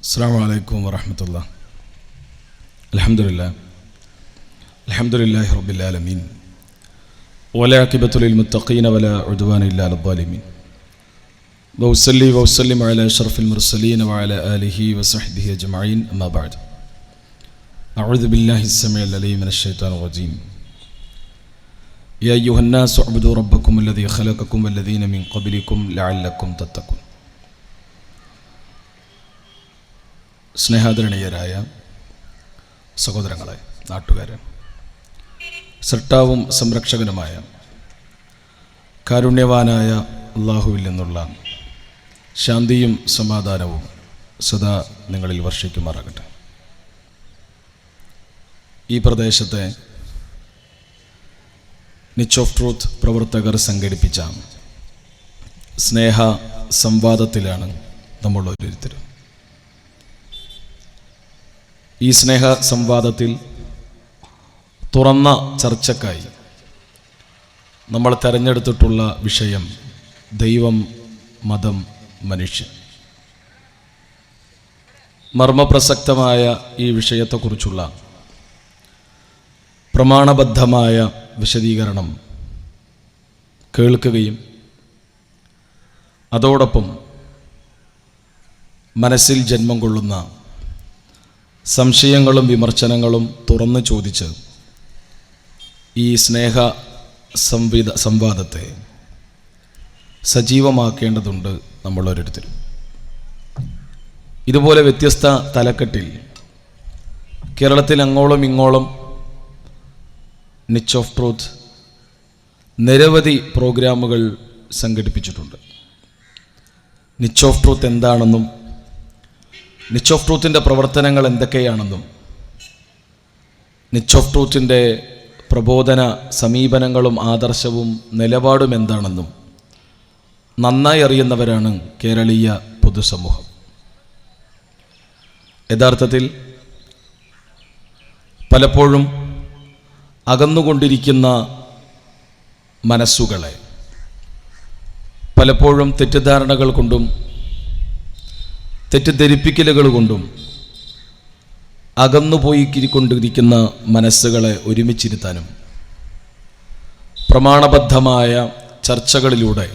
അസ്സലാമു അലൈക്കും വറഹ്മത്തുള്ളാഹി. അൽഹംദുലില്ലാഹി റബ്ബിൽ ആലമീൻ വലാഖിബത്തു ലിൽ മുത്തഖീന വലാ ഉദ്വാന ഇല്ലാ അലൽ ളാലിമീൻ വഉസല്ലി വഉസല്ലിമു അലാ അഷ്റഫിൽ മുർസലീൻ വഅലാ ആലിഹി വസഹ്ബിഹി അജ്മഈൻ അമ്മാ ബഅദ്. അഊദു ബില്ലാഹി അസ്സമീഉൽ അലീം മിനശ് ശൈത്വാനിർ റജീം. യാ അയ്യുഹന്നാസു ഉഅ്ബുദൂ റബ്ബക്കും അല്ലദീ ഖലഖക്കും വല്ലദീന മിൻ ഖബ്ലിക്കും ലഅല്ലക്കും തത്തഖൂൻ. സ്നേഹാദരണീയരായ സഹോദരങ്ങളെ, നാട്ടുകാരെ, സൃഷ്ടാവും സംരക്ഷകനുമായ കാരുണ്യവാനായ അല്ലാഹുവിൽ നിന്നുള്ള ശാന്തിയും സമാധാനവും സദാ നിങ്ങളിൽ വർഷിക്കുമാറാകട്ടെ. ഈ പ്രദേശത്തെ നിച്ച് ഓഫ് ട്രൂത്ത് പ്രവർത്തകർ സംഘടിപ്പിച്ച സ്നേഹ സംവാദത്തിലാണ് നമ്മൾ ഓരോരുത്തരും. ഈ സ്നേഹ സംവാദത്തിൽ തുറന്ന ചർച്ചക്കായി നമ്മൾ തിരഞ്ഞെടുത്തിട്ടുള്ള വിഷയം ദൈവം, മതം, മനുഷ്യൻ. മർമ്മപ്രസക്തമായ ഈ വിഷയത്തെക്കുറിച്ചുള്ള പ്രമാണബദ്ധമായ വിശദീകരണം കേൾക്കുകയും അതോടൊപ്പം മനസ്സിൽ ജന്മം കൊള്ളുന്ന സംശയങ്ങളും വിമർശനങ്ങളും തുറന്നു ചോദിച്ച് ഈ സ്നേഹ സംവാദത്തെ സജീവമാക്കേണ്ടതുണ്ട് നമ്മൾ ഓരോരുത്തരും. ഇതുപോലെ വ്യത്യസ്ത തലക്കെട്ടിൽ കേരളത്തിൽ അങ്ങോളം ഇങ്ങോളം നിച്ച് ഓഫ് ട്രൂത്ത് നിരവധി പ്രോഗ്രാമുകൾ സംഘടിപ്പിച്ചിട്ടുണ്ട്. നിച്ച് ഓഫ് ട്രൂത്ത് എന്താണെന്നും നിച്ച് ഓഫ് ട്രൂത്തിൻ്റെ പ്രവർത്തനങ്ങൾ എന്തൊക്കെയാണെന്നും നിച്ച് ഓഫ് ട്രൂത്തിൻ്റെ പ്രബോധന സമീപനങ്ങളും ആദർശവും നിലപാടും എന്താണെന്നും നന്നായി അറിയുന്നവരാണ് കേരളീയ പൊതുസമൂഹം. യഥാർത്ഥത്തിൽ പലപ്പോഴും അകന്നുകൊണ്ടിരിക്കുന്ന മനസ്സുകളെ പലപ്പോഴും തെറ്റിദ്ധാരണകൾ കൊണ്ടും തെറ്റിദ്ധരിപ്പിക്കലുകൾ കൊണ്ടും അകന്നുപോയിക്കൊണ്ടിരിക്കുന്ന മനസ്സുകളെ ഒരുമിച്ചിരുത്താനും പ്രമാണബദ്ധമായ ചർച്ചകളിലൂടെ,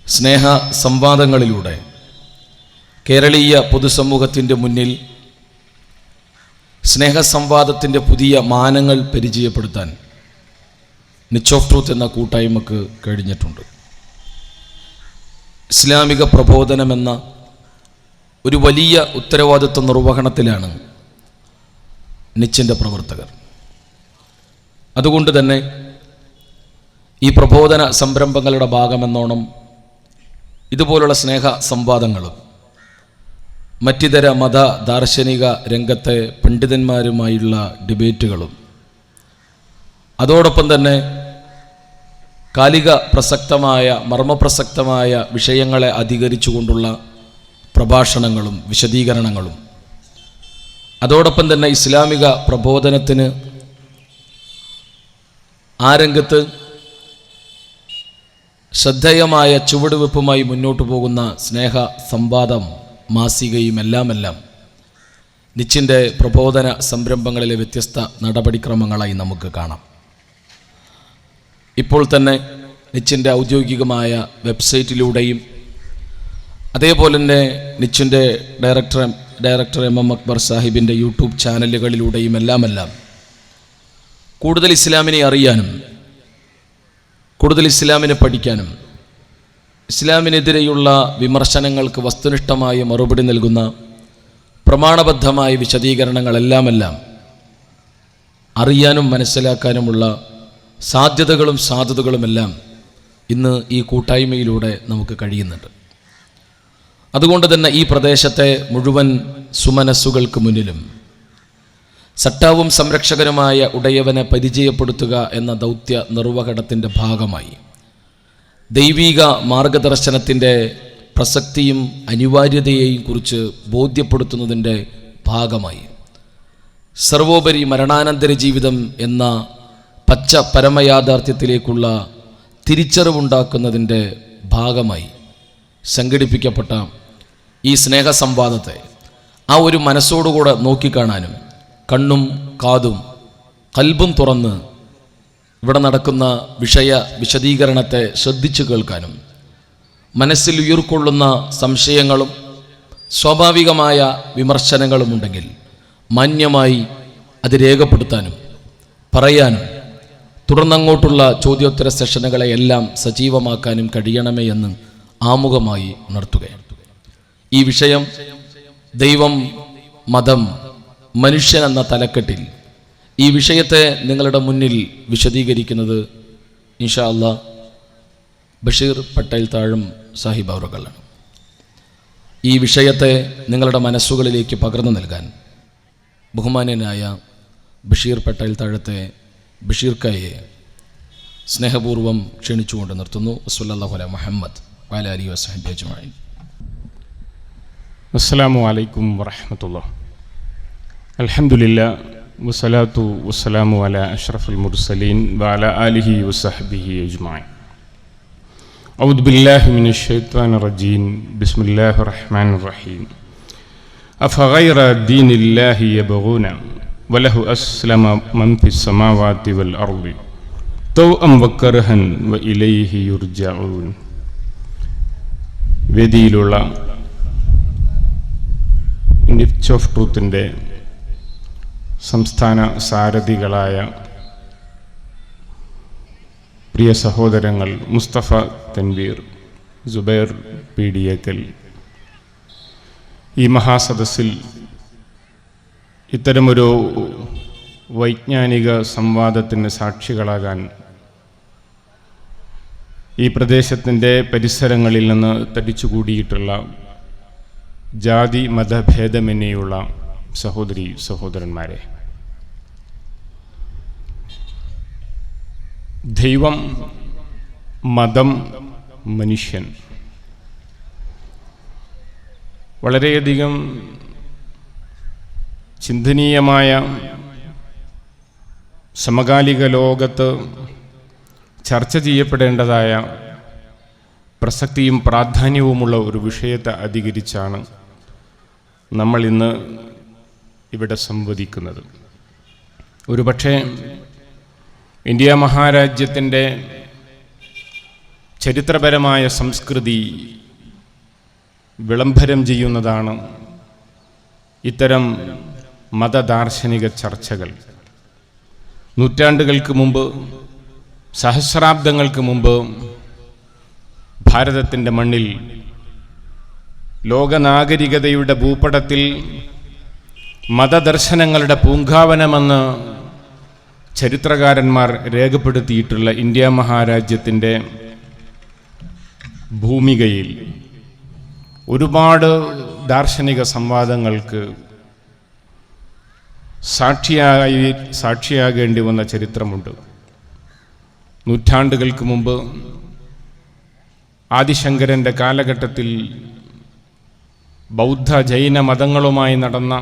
സ്നേഹ സംവാദങ്ങളിലൂടെ കേരളീയ പൊതുസമൂഹത്തിൻ്റെ മുന്നിൽ സ്നേഹസംവാദത്തിൻ്റെ പുതിയ മാനങ്ങൾ പരിചയപ്പെടുത്താൻ നിച്ച് ഓഫ് ട്രൂത്ത് എന്ന കൂട്ടായ്മക്ക് കഴിഞ്ഞിട്ടുണ്ട്. ഇസ്ലാമിക പ്രബോധനമെന്ന ഒരു വലിയ ഉത്തരവാദിത്വ നിർവഹണത്തിലാണ് നിച്ചിൻ്റെ പ്രവർത്തകർ. അതുകൊണ്ട് തന്നെ ഈ പ്രബോധന സംരംഭങ്ങളുടെ ഭാഗമെന്നോണം ഇതുപോലുള്ള സ്നേഹ സംവാദങ്ങളും മറ്റിതര മത ദാർശനിക രംഗത്തെ പണ്ഡിതന്മാരുമായുള്ള ഡിബേറ്റുകളും അതോടൊപ്പം തന്നെ കാലിക പ്രസക്തമായ മർമ്മപ്രസക്തമായ വിഷയങ്ങളെ അധികരിച്ചുകൊണ്ടുള്ള പ്രഭാഷണങ്ങളും വിശദീകരണങ്ങളും അതോടൊപ്പം തന്നെ ഇസ്ലാമിക പ്രബോധനത്തിന് ആ രംഗത്ത് ശ്രദ്ധേയമായ ചുവടുവെപ്പുമായി മുന്നോട്ട് പോകുന്ന സ്നേഹ സംവാദം മാസികയും എല്ലാം നിച്ചിൻ്റെ പ്രബോധന സംരംഭങ്ങളിലെ വ്യത്യസ്ത നടപടിക്രമങ്ങളായി നമുക്ക് കാണാം. ഇപ്പോൾ തന്നെ നിച്ചിൻ്റെ ഔദ്യോഗികമായ വെബ്സൈറ്റിലൂടെയും അതേപോലെ തന്നെ നിച്ചിൻ്റെ ഡയറക്ടർ എം അക്ബർ സാഹിബിൻ്റെ യൂട്യൂബ് ചാനലുകളിലൂടെയും എല്ലാം കൂടുതൽ ഇസ്ലാമിനെ അറിയാനും കൂടുതൽ ഇസ്ലാമിനെ പഠിക്കാനും ഇസ്ലാമിനെതിരെയുള്ള വിമർശനങ്ങൾക്ക് വസ്തുനിഷ്ഠമായ മറുപടി നൽകുന്ന പ്രമാണബദ്ധമായ വിശദീകരണങ്ങളെല്ലാം അറിയാനും മനസ്സിലാക്കാനുമുള്ള സാധ്യതകളുമെല്ലാം ഇന്ന് ഈ കൂട്ടായ്മയിലൂടെ നമുക്ക് കഴിയുന്നുണ്ട്. അതുകൊണ്ട് തന്നെ ഈ പ്രദേശത്തെ മുഴുവൻ സുമനസ്സുകൾക്ക് മുന്നിലും സട്ടാവും സംരക്ഷകനുമായ ഉടയവനെ പരിചയപ്പെടുത്തുക എന്ന ദൗത്യ നിർവഹണത്തിൻ്റെ ഭാഗമായി ദൈവിക മാർഗദർശനത്തിൻ്റെ പ്രസക്തിയും അനിവാര്യതയെയും കുറിച്ച് ബോധ്യപ്പെടുത്തുന്നതിൻ്റെ ഭാഗമായി സർവോപരി മരണാനന്തര ജീവിതം എന്ന പച്ച പരമയാഥാർത്ഥ്യത്തിലേക്കുള്ള തിരിച്ചറിവുണ്ടാക്കുന്നതിൻ്റെ ഭാഗമായി സംഘടിപ്പിക്കപ്പെട്ട ഈ സ്നേഹ സംവാദത്തെ ആ ഒരു മനസ്സോടുകൂടെ നോക്കിക്കാണാനും കണ്ണും കാതും കൽബും തുറന്ന് ഇവിടെ നടക്കുന്ന വിശദീകരണത്തെ ശ്രദ്ധിച്ചു കേൾക്കാനും മനസ്സിൽ ഉയർക്കൊള്ളുന്ന സംശയങ്ങളും സ്വാഭാവികമായ വിമർശനങ്ങളുമുണ്ടെങ്കിൽ മാന്യമായി അത് രേഖപ്പെടുത്താനും പറയാനും തുടർന്നങ്ങോട്ടുള്ള ചോദ്യോത്തര സെഷനുകളെയെല്ലാം സജീവമാക്കാനും കഴിയണമേ എന്ന് ആമുഖമായി ഉണർത്തുകയാണ്. ഈ വിഷയം ദൈവം, മതം, മനുഷ്യൻ എന്ന തലക്കെട്ടിൽ ഈ വിഷയത്തെ നിങ്ങളുടെ മുന്നിൽ വിശദീകരിക്കുന്നത് ഇൻഷാ അല്ലാഹ് ബഷീർ പട്ടേൽ താഴം സാഹിബ് അവറുകളാണ്. ഈ വിഷയത്തെ നിങ്ങളുടെ മനസ്സുകളിലേക്ക് പകർന്നു നൽകാൻ ബഹുമാന്യനായ ബഷീർ പട്ടേൽ താഴത്തെ ബഷീർ കയെ സ്നേഹപൂർവ്വം ക്ഷണിച്ചുകൊണ്ട് നിർത്തുന്നു. വസ്സല്ലല്ലാഹു അലാ മുഹമ്മദ് വഅലാ ആലിഹി വസഹ്ബിഹി അജ്മഈൻ. അസ്സലാമു അലൈക്കും വറഹ്മത്തുള്ളാഹി. അൽഹംദുലില്ലാഹ് വസ്സലാത്തു വസ്സലാമു അലാ അഷ്റഫിൽ മുർസലീൻ വഅലാ ആലിഹി വസഹ്ബിഹി അജ്മഈൻ. അഊദു ബില്ലാഹി മിനശ് ശൈത്വാനിർ റജീം. ബിസ്മില്ലാഹിർ റഹ്മാനിർ റഹീം. അഫഗൈറ ദീനില്ലാഹി യബ്ഗൂന വലഹു അസ്ലമ മൻ ഫിസ് സമാവാതി വൽ അർളി തൗഅൻ വകർഹൻ വഇലൈഹി യുർജഊൻ. വേദിയിലുള്ള നിച്ച് ഓഫ് ട്രൂത്തിൻ്റെ സംസ്ഥാന സാരഥികളായ പ്രിയ സഹോദരങ്ങൾ മുസ്തഫ തൻവീർ, സുബൈർ പീഡിയക്കൽ, ഈ മഹാസദസ്സിൽ ഇത്തരമൊരു വൈജ്ഞാനിക സംവാദത്തിന് സാക്ഷികളാകാൻ ഈ പ്രദേശത്തിൻ്റെ പരിസരങ്ങളിൽ നിന്ന് തടിച്ചുകൂടിയിട്ടുള്ള ജാതി മതഭേദമെന്നെയുള്ള സഹോദരി സഹോദരന്മാരെ, ദൈവം, മതം, മനുഷ്യൻ, വളരെയധികം ചിന്തനീയമായ സമകാലിക ലോകത്ത് ചർച്ച ചെയ്യപ്പെടേണ്ടതായ പ്രസക്തിയും പ്രാധാന്യവുമുള്ള ഒരു വിഷയത്തെ അധികരിച്ചാണ് നമ്മൾ ഇന്ന് ഇവിടെ സംവദിക്കുന്നത്. ഒരുപക്ഷെ ഇന്ത്യ മഹാരാജ്യത്തിൻ്റെ ചരിത്രപരമായ സംസ്കൃതി വിളംബരം ചെയ്യുന്നതാണ് ഇത്തരം മതദാർശനിക ചർച്ചകൾ. നൂറ്റാണ്ടുകൾക്ക് മുമ്പ്, സഹസ്രാബ്ദങ്ങൾക്ക് മുമ്പ് ഭാരതത്തിൻ്റെ മണ്ണിൽ ലോകനാഗരികതയുടെ ഭൂപടത്തിൽ മതദർശനങ്ങളുടെ പൂങ്കാവനമെന്ന് ചരിത്രകാരന്മാർ രേഖപ്പെടുത്തിയിട്ടുള്ള ഇന്ത്യ മഹാരാജ്യത്തിൻ്റെ ഭൂമികയിൽ ഒരുപാട് ദാർശനിക സംവാദങ്ങൾക്ക് സാക്ഷിയാകേണ്ടി വന്ന ചരിത്രമുണ്ട്. നൂറ്റാണ്ടുകൾക്ക് മുമ്പ് ആദിശങ്കരൻ്റെ കാലഘട്ടത്തിൽ ബൗദ്ധ ജൈന മതങ്ങളുമായി നടന്ന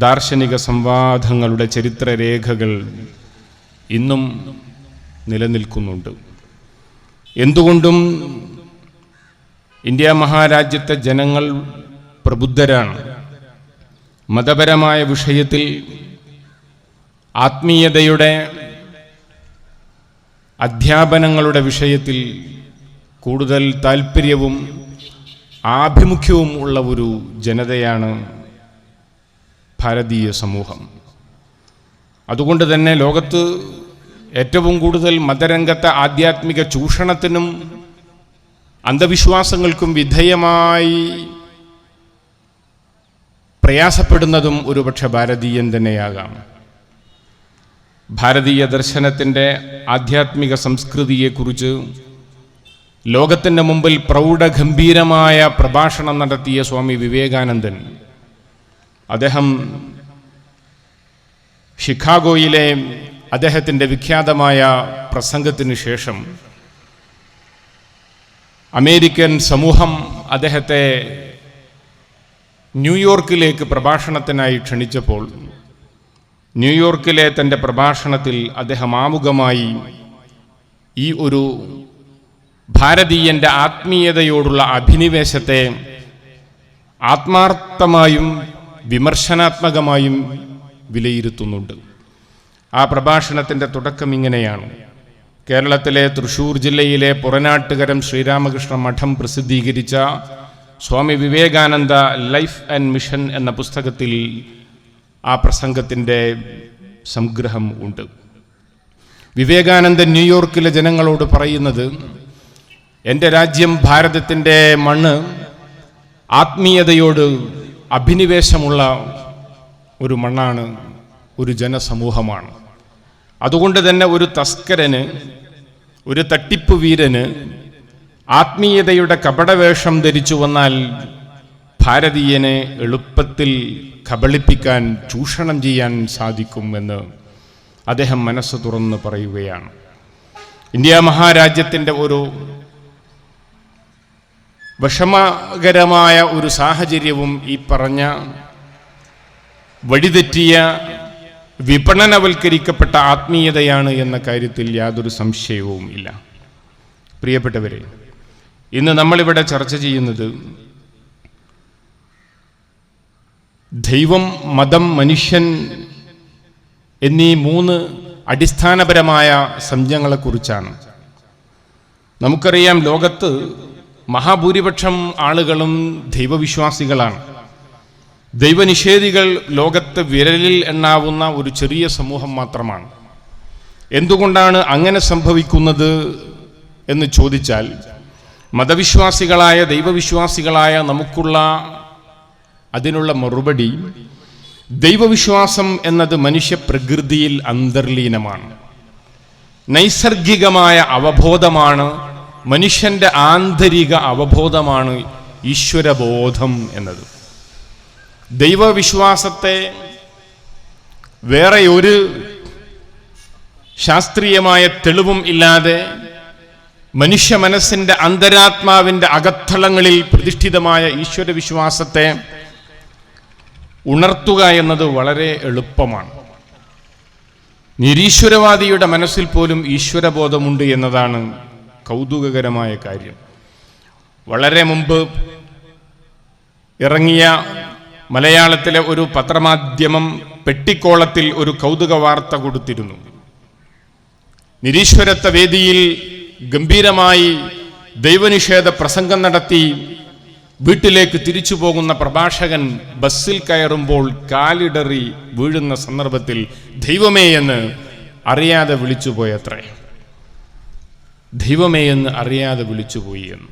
ദാർശനിക സംവാദങ്ങളുടെ ചരിത്രരേഖകൾ ഇന്നും നിലനിൽക്കുന്നുണ്ട്. എന്തുകൊണ്ടും ഇന്ത്യ മഹാരാജ്യത്തെ ജനങ്ങൾ പ്രബുദ്ധരാണ്. മതപരമായ വിഷയത്തിൽ ആത്മീയതയുടെ അധ്യാപനങ്ങളുടെ വിഷയത്തിൽ കൂടുതൽ താല്പര്യവും ആഭിമുഖ്യവും ഉള്ള ഒരു ജനതയാണ് ഭാരതീയ സമൂഹം. അതുകൊണ്ട് തന്നെ ലോകത്ത് ഏറ്റവും കൂടുതൽ മതരംഗത്തെ ആധ്യാത്മിക ചൂഷണത്തിനും അന്ധവിശ്വാസങ്ങൾക്കും വിധേയമായി പ്രയാസപ്പെടുന്നതും ഒരുപക്ഷെ ഭാരതീയൻ തന്നെയാകാം. ഭാരതീയ ദർശനത്തിൻ്റെ ആധ്യാത്മിക സംസ്കൃതിയെക്കുറിച്ച് ലോകത്തിൻ്റെ മുമ്പിൽ പ്രൗഢഗംഭീരമായ പ്രഭാഷണം നടത്തിയ സ്വാമി വിവേകാനന്ദൻ, അദ്ദേഹം ഷിക്കാഗോയിലെ അദ്ദേഹത്തിൻ്റെ വിഖ്യാതമായ പ്രസംഗത്തിന് ശേഷം അമേരിക്കൻ സമൂഹം അദ്ദേഹത്തെ ന്യൂയോർക്കിലേക്ക് പ്രഭാഷണത്തിനായി ക്ഷണിച്ചപ്പോൾ ന്യൂയോർക്കിലെ തൻ്റെ പ്രഭാഷണത്തിൽ അദ്ദേഹം ആമുഖമായി ഈ ഒരു ഭാരതീയൻ്റെ ആത്മീയതയോടുള്ള അഭിനിവേശത്തെ ആത്മാർത്ഥമായും വിമർശനാത്മകമായും വിലയിരുത്തുന്നുണ്ട്. ആ പ്രഭാഷണത്തിൻ്റെ തുടക്കം ഇങ്ങനെയാണ്. കേരളത്തിലെ തൃശ്ശൂർ ജില്ലയിലെ പുറനാട്ടുകരം ശ്രീരാമകൃഷ്ണ മഠം പ്രസിദ്ധീകരിച്ച Swami Vivekananda life and mission എന്ന പുസ്തകത്തിൽ ആ പ്രസംഗത്തിൻ്റെ സംഗ്രഹം ഉണ്ട്. വിവേകാനന്ദൻ ന്യൂയോർക്കിലെ ജനങ്ങളോട് പറയുന്നത്, എൻ്റെ രാജ്യം ഭാരതത്തിൻ്റെ മണ്ണ് ആത്മീയതയോട് അഭിനിവേശമുള്ള ഒരു മണ്ണാണ്, ഒരു ജനസമൂഹമാണ്. അതുകൊണ്ട് തന്നെ ഒരു തസ്കരന്, ഒരു തട്ടിപ്പ് വീരന് ആത്മീയതയുടെ കപടവേഷം ധരിച്ചു വന്നാൽ ഭാരതീയനെ എളുപ്പത്തിൽ കബളിപ്പിക്കാൻ, ചൂഷണം ചെയ്യാൻ സാധിക്കുമെന്ന് അദ്ദേഹം മനസ്സ് തുറന്ന് പറയുകയാണ്. ഇന്ത്യ മഹാരാജ്യത്തിൻ്റെ ഒരു വിഷമകരമായ ഒരു സാഹചര്യവും ഈ പറഞ്ഞ വഴിതെറ്റിയ വിപണനവൽക്കരിക്കപ്പെട്ട ആത്മീയതയാണ് എന്ന കാര്യത്തിൽ യാതൊരു സംശയവും ഇല്ല. പ്രിയപ്പെട്ടവരെ, ഇന്ന് നമ്മളിവിടെ ചർച്ച ചെയ്യുന്നത് ദൈവം, മതം, മനുഷ്യൻ എന്നീ 3 അടിസ്ഥാനപരമായ സംജ്ഞകളെക്കുറിച്ചാണ്. നമുക്കറിയാം, ലോകത്ത് മഹാഭൂരിപക്ഷം ആളുകളും ദൈവവിശ്വാസികളാണ്. ദൈവനിഷേധികൾ ലോകത്ത് വിരലിൽ എണ്ണാവുന്ന ഒരു ചെറിയ സമൂഹം മാത്രമാണ്. എന്തുകൊണ്ടാണ് അങ്ങനെ സംഭവിക്കുന്നത് എന്ന് ചോദിച്ചാൽ, മതവിശ്വാസികളായ, ദൈവവിശ്വാസികളായ അതിനുള്ള മറുപടി, ദൈവവിശ്വാസം എന്നത് മനുഷ്യപ്രകൃതിയിൽ അന്തർലീനമാണ്. നൈസർഗികമായ അവബോധമാണ്, മനുഷ്യൻ്റെ ആന്തരിക അവബോധമാണ് ഈശ്വരബോധം എന്നത്. ദൈവവിശ്വാസത്തെ വേറെ ഒരു ശാസ്ത്രീയമായ തെളിവും ഇല്ലാതെ മനുഷ്യ മനസ്സിൻ്റെ അന്തരാത്മാവിൻ്റെ അകത്തളങ്ങളിൽ പ്രതിഷ്ഠിതമായ ഈശ്വരവിശ്വാസത്തെ ഉണർത്തുക എന്നത് വളരെ എളുപ്പമാണ്. നിരീശ്വരവാദിയുടെ മനസ്സിൽ പോലും ഈശ്വരബോധമുണ്ട് എന്നതാണ് കൗതുകകരമായ കാര്യം. വളരെ മുമ്പ് ഇറങ്ങിയ മലയാളത്തിലെ ഒരു പത്രമാധ്യമം പെട്ടിക്കോളത്തിൽ ഒരു കൗതുക വാർത്ത കൊടുത്തിരുന്നു. നിരീശ്വരത്വ വേദിയിൽ ഗംഭീരമായി ദൈവനിഷേധ പ്രസംഗം നടത്തി വീട്ടിലേക്ക് തിരിച്ചു പോകുന്ന പ്രഭാഷകൻ ബസ്സിൽ കയറുമ്പോൾ കാലിടറി വീഴുന്ന സന്ദർഭത്തിൽ ദൈവമേ എന്ന് അറിയാതെ വിളിച്ചുപോയത്രേ. ദൈവമേ എന്ന് അറിയാതെ വിളിച്ചുപോയി എന്ന്.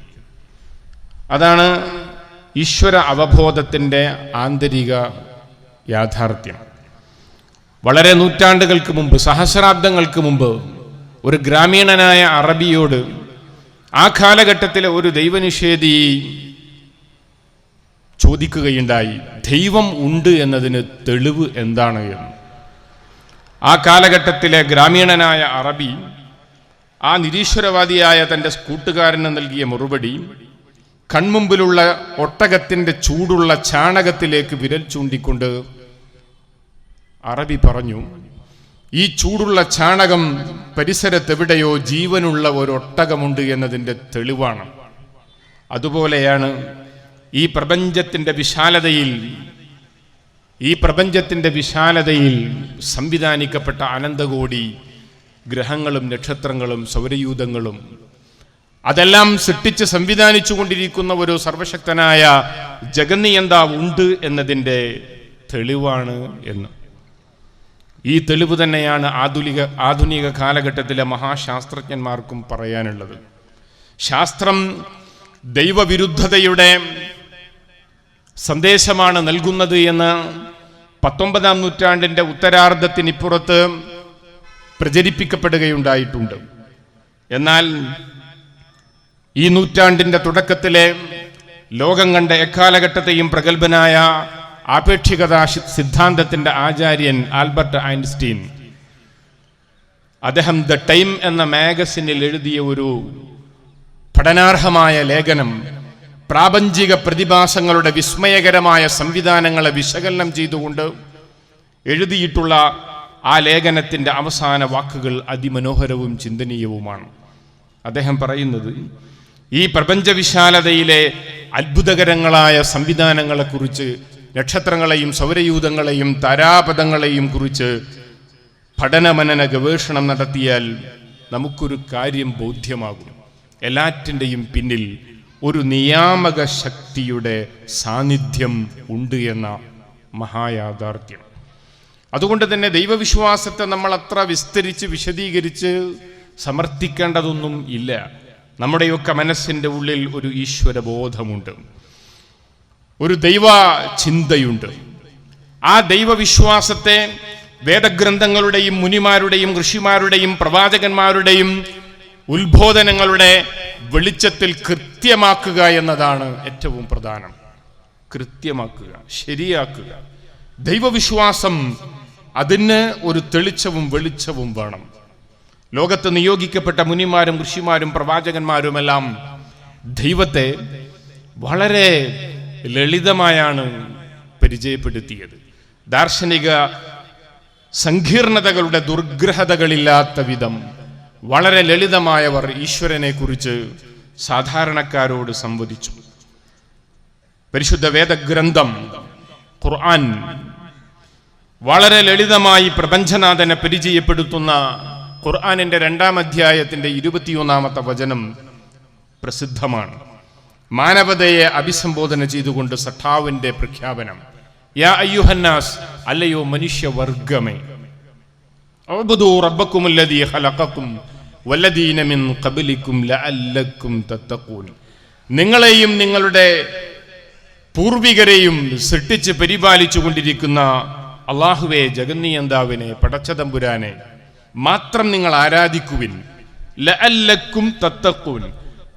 അതാണ് ഈശ്വര അവബോധത്തിൻ്റെ ആന്തരിക യാഥാർത്ഥ്യം. വളരെ നൂറ്റാണ്ടുകൾക്ക് മുമ്പ്, സഹസ്രാബ്ദങ്ങൾക്ക് മുമ്പ് ഒരു ഗ്രാമീണനായ അറബിയോട് ആ കാലഘട്ടത്തിലെ ഒരു ദൈവനിഷേധി ചോദിക്കുകയുണ്ടായി, ദൈവം ഉണ്ട് എന്നതിന് തെളിവ് എന്താണ് എന്ന്. ആ കാലഘട്ടത്തിലെ ഗ്രാമീണനായ അറബി ആ നിരീശ്വരവാദിയായ തൻ്റെ കൂട്ടുകാരന് നൽകിയ മറുപടി, കൺമുമ്പിലുള്ള ഒട്ടകത്തിൻ്റെ ചൂടുള്ള ചാണകത്തിലേക്ക് വിരൽ ചൂണ്ടിക്കൊണ്ട് അറബി പറഞ്ഞു, ഈ ചൂടുള്ള ചാണകം പരിസരത്തെവിടെയോ ജീവനുള്ള ഒരു ഒട്ടകമുണ്ട് എന്നതിൻ്റെ തെളിവാണ്. അതുപോലെയാണ് ഈ പ്രപഞ്ചത്തിൻ്റെ വിശാലതയിൽ സംവിധാനിക്കപ്പെട്ട അനന്തകോടി ഗ്രഹങ്ങളും നക്ഷത്രങ്ങളും സൗരയൂഥങ്ങളും അതെല്ലാം സൃഷ്ടിച്ച് സംവിധാനിച്ചു കൊണ്ടിരിക്കുന്ന ഒരു സർവശക്തനായ ജഗന്നിയന്താവ് ഉണ്ട് എന്നതിൻ്റെ തെളിവാണ് എന്ന്. ഈ തെളിവ് തന്നെയാണ് ആധുനിക കാലഘട്ടത്തിലെ മഹാശാസ്ത്രജ്ഞന്മാർക്കും പറയാനുള്ളത്. ശാസ്ത്രം ദൈവവിരുദ്ധതയുടെ സന്ദേശമാണ് നൽകുന്നത് എന്ന് 19-ാം നൂറ്റാണ്ടിൻ്റെ ഉത്തരാർദ്ധത്തിനിപ്പുറത്ത് പ്രചരിപ്പിക്കപ്പെടുകയുണ്ടായിട്ടുണ്ട്. എന്നാൽ ഈ നൂറ്റാണ്ടിൻ്റെ തുടക്കത്തിലെ ലോകം കണ്ട എക്കാലഘട്ടത്തെയും പ്രഗത്ഭനായ ആപേക്ഷികതാ സിദ്ധാന്തത്തിൻ്റെ ആചാര്യൻ ആൽബർട്ട് ഐൻസ്റ്റീൻ, അദ്ദേഹം ദ ടൈം എന്ന മാഗസിനിൽ എഴുതിയ ഒരു പഠനാർഹമായ ലേഖനം, പ്രാപഞ്ചിക പ്രതിഭാസങ്ങളുടെ വിസ്മയകരമായ സംവിധാനങ്ങളെ വിശകലനം ചെയ്തുകൊണ്ട് എഴുതിയിട്ടുള്ള ആ ലേഖനത്തിൻ്റെ അവസാന വാക്കുകൾ അതിമനോഹരവും ചിന്തനീയവുമാണ്. അദ്ദേഹം പറയുന്നത്, ഈ പ്രപഞ്ചവിശാലതയിലെ അത്ഭുതകരങ്ങളായ സംവിധാനങ്ങളെക്കുറിച്ച് നക്ഷത്രങ്ങളെയും സൗരയൂഥങ്ങളെയും താരാപഥങ്ങളെയും കുറിച്ച് പഠനമനന ഗവേഷണം നടത്തിയാൽ നമുക്കൊരു കാര്യം ബോധ്യമാകും. എല്ലാറ്റിൻ്റെയും പിന്നിൽ ഒരു നിയാമക ശക്തിയുടെ സാന്നിധ്യം ഉണ്ട് എന്ന മഹായാഥാർത്ഥ്യം. അതുകൊണ്ട് തന്നെ ദൈവവിശ്വാസത്തെ നമ്മൾ അത്ര വിസ്തരിച്ച് വിശദീകരിച്ച് സമർത്ഥിക്കേണ്ടതൊന്നും ഇല്ല. നമ്മുടെയൊക്കെ മനസ്സിൻ്റെ ഉള്ളിൽ ഒരു ഈശ്വരബോധമുണ്ട്, ഒരു ദൈവ ചിന്തയുണ്ട്. ആ ദൈവവിശ്വാസത്തെ വേദഗ്രന്ഥങ്ങളുടെയും മുനിമാരുടെയും ഋഷിമാരുടെയും പ്രവാചകന്മാരുടെയും ഉത്ബോധനങ്ങളുടെ വെളിച്ചത്തിൽ കൃത്യമാക്കുക എന്നതാണ് ഏറ്റവും പ്രധാനം. കൃത്യമാക്കുക, ശരിയാക്കുക. ദൈവവിശ്വാസം അതിന് ഒരു തെളിച്ചവും വെളിച്ചവും വേണം. ലോകത്ത് നിയോഗിക്കപ്പെട്ട മുനിമാരും ഋഷിമാരും പ്രവാചകന്മാരുമെല്ലാം ദൈവത്തെ വളരെ ലളിതമായാണ് പരിചയപ്പെടുത്തിയത്. ദാർശനിക സങ്കീർണതകളുടെ ദുർഗ്രഹതകളില്ലാത്ത വിധം വളരെ ലളിതമായവർ ഈശ്വരനെ കുറിച്ച് സാധാരണക്കാരോട് സംവദിച്ചു. പരിശുദ്ധ വേദഗ്രന്ഥം ഖുർആൻ വളരെ ലളിതമായി പ്രപഞ്ചനാഥനെ പരിചയപ്പെടുത്തുന്ന ഖുർആനിന്റെ 2-ാം അധ്യായത്തിന്റെ 21-ാമത്തെ വചനം പ്രസിദ്ധമാണ്. മാനവതയെ അഭിസംബോധന ചെയ്തുകൊണ്ട് സഖാവിന്റെ പ്രഖ്യാപനം, യാ അയ്യുഹന്നാസ്, അല്ലയോ മനുഷ്യവർഗമേ, ഉഅ്ബുദൂ റബ്ബക്കുമുല്ലദീ ഖലഖക്കും വല്ലദീന മിൻ ഖബ്ലിക്കും ലഅല്ലക്കും തത്തഖൂൻ. നിങ്ങളെയും നിങ്ങളുടെ പൂർവികരെയും സൃഷ്ടിച്ച് പരിപാലിച്ചു കൊണ്ടിരിക്കുന്ന അല്ലാഹുവേ, ജഗന്നിയന്താവിനെ, പടച്ചതമ്പുരാനെ മാത്രം നിങ്ങൾ ആരാധിക്കുവിൻ. ലഅല്ലക്കും തത്തഖൂൻ,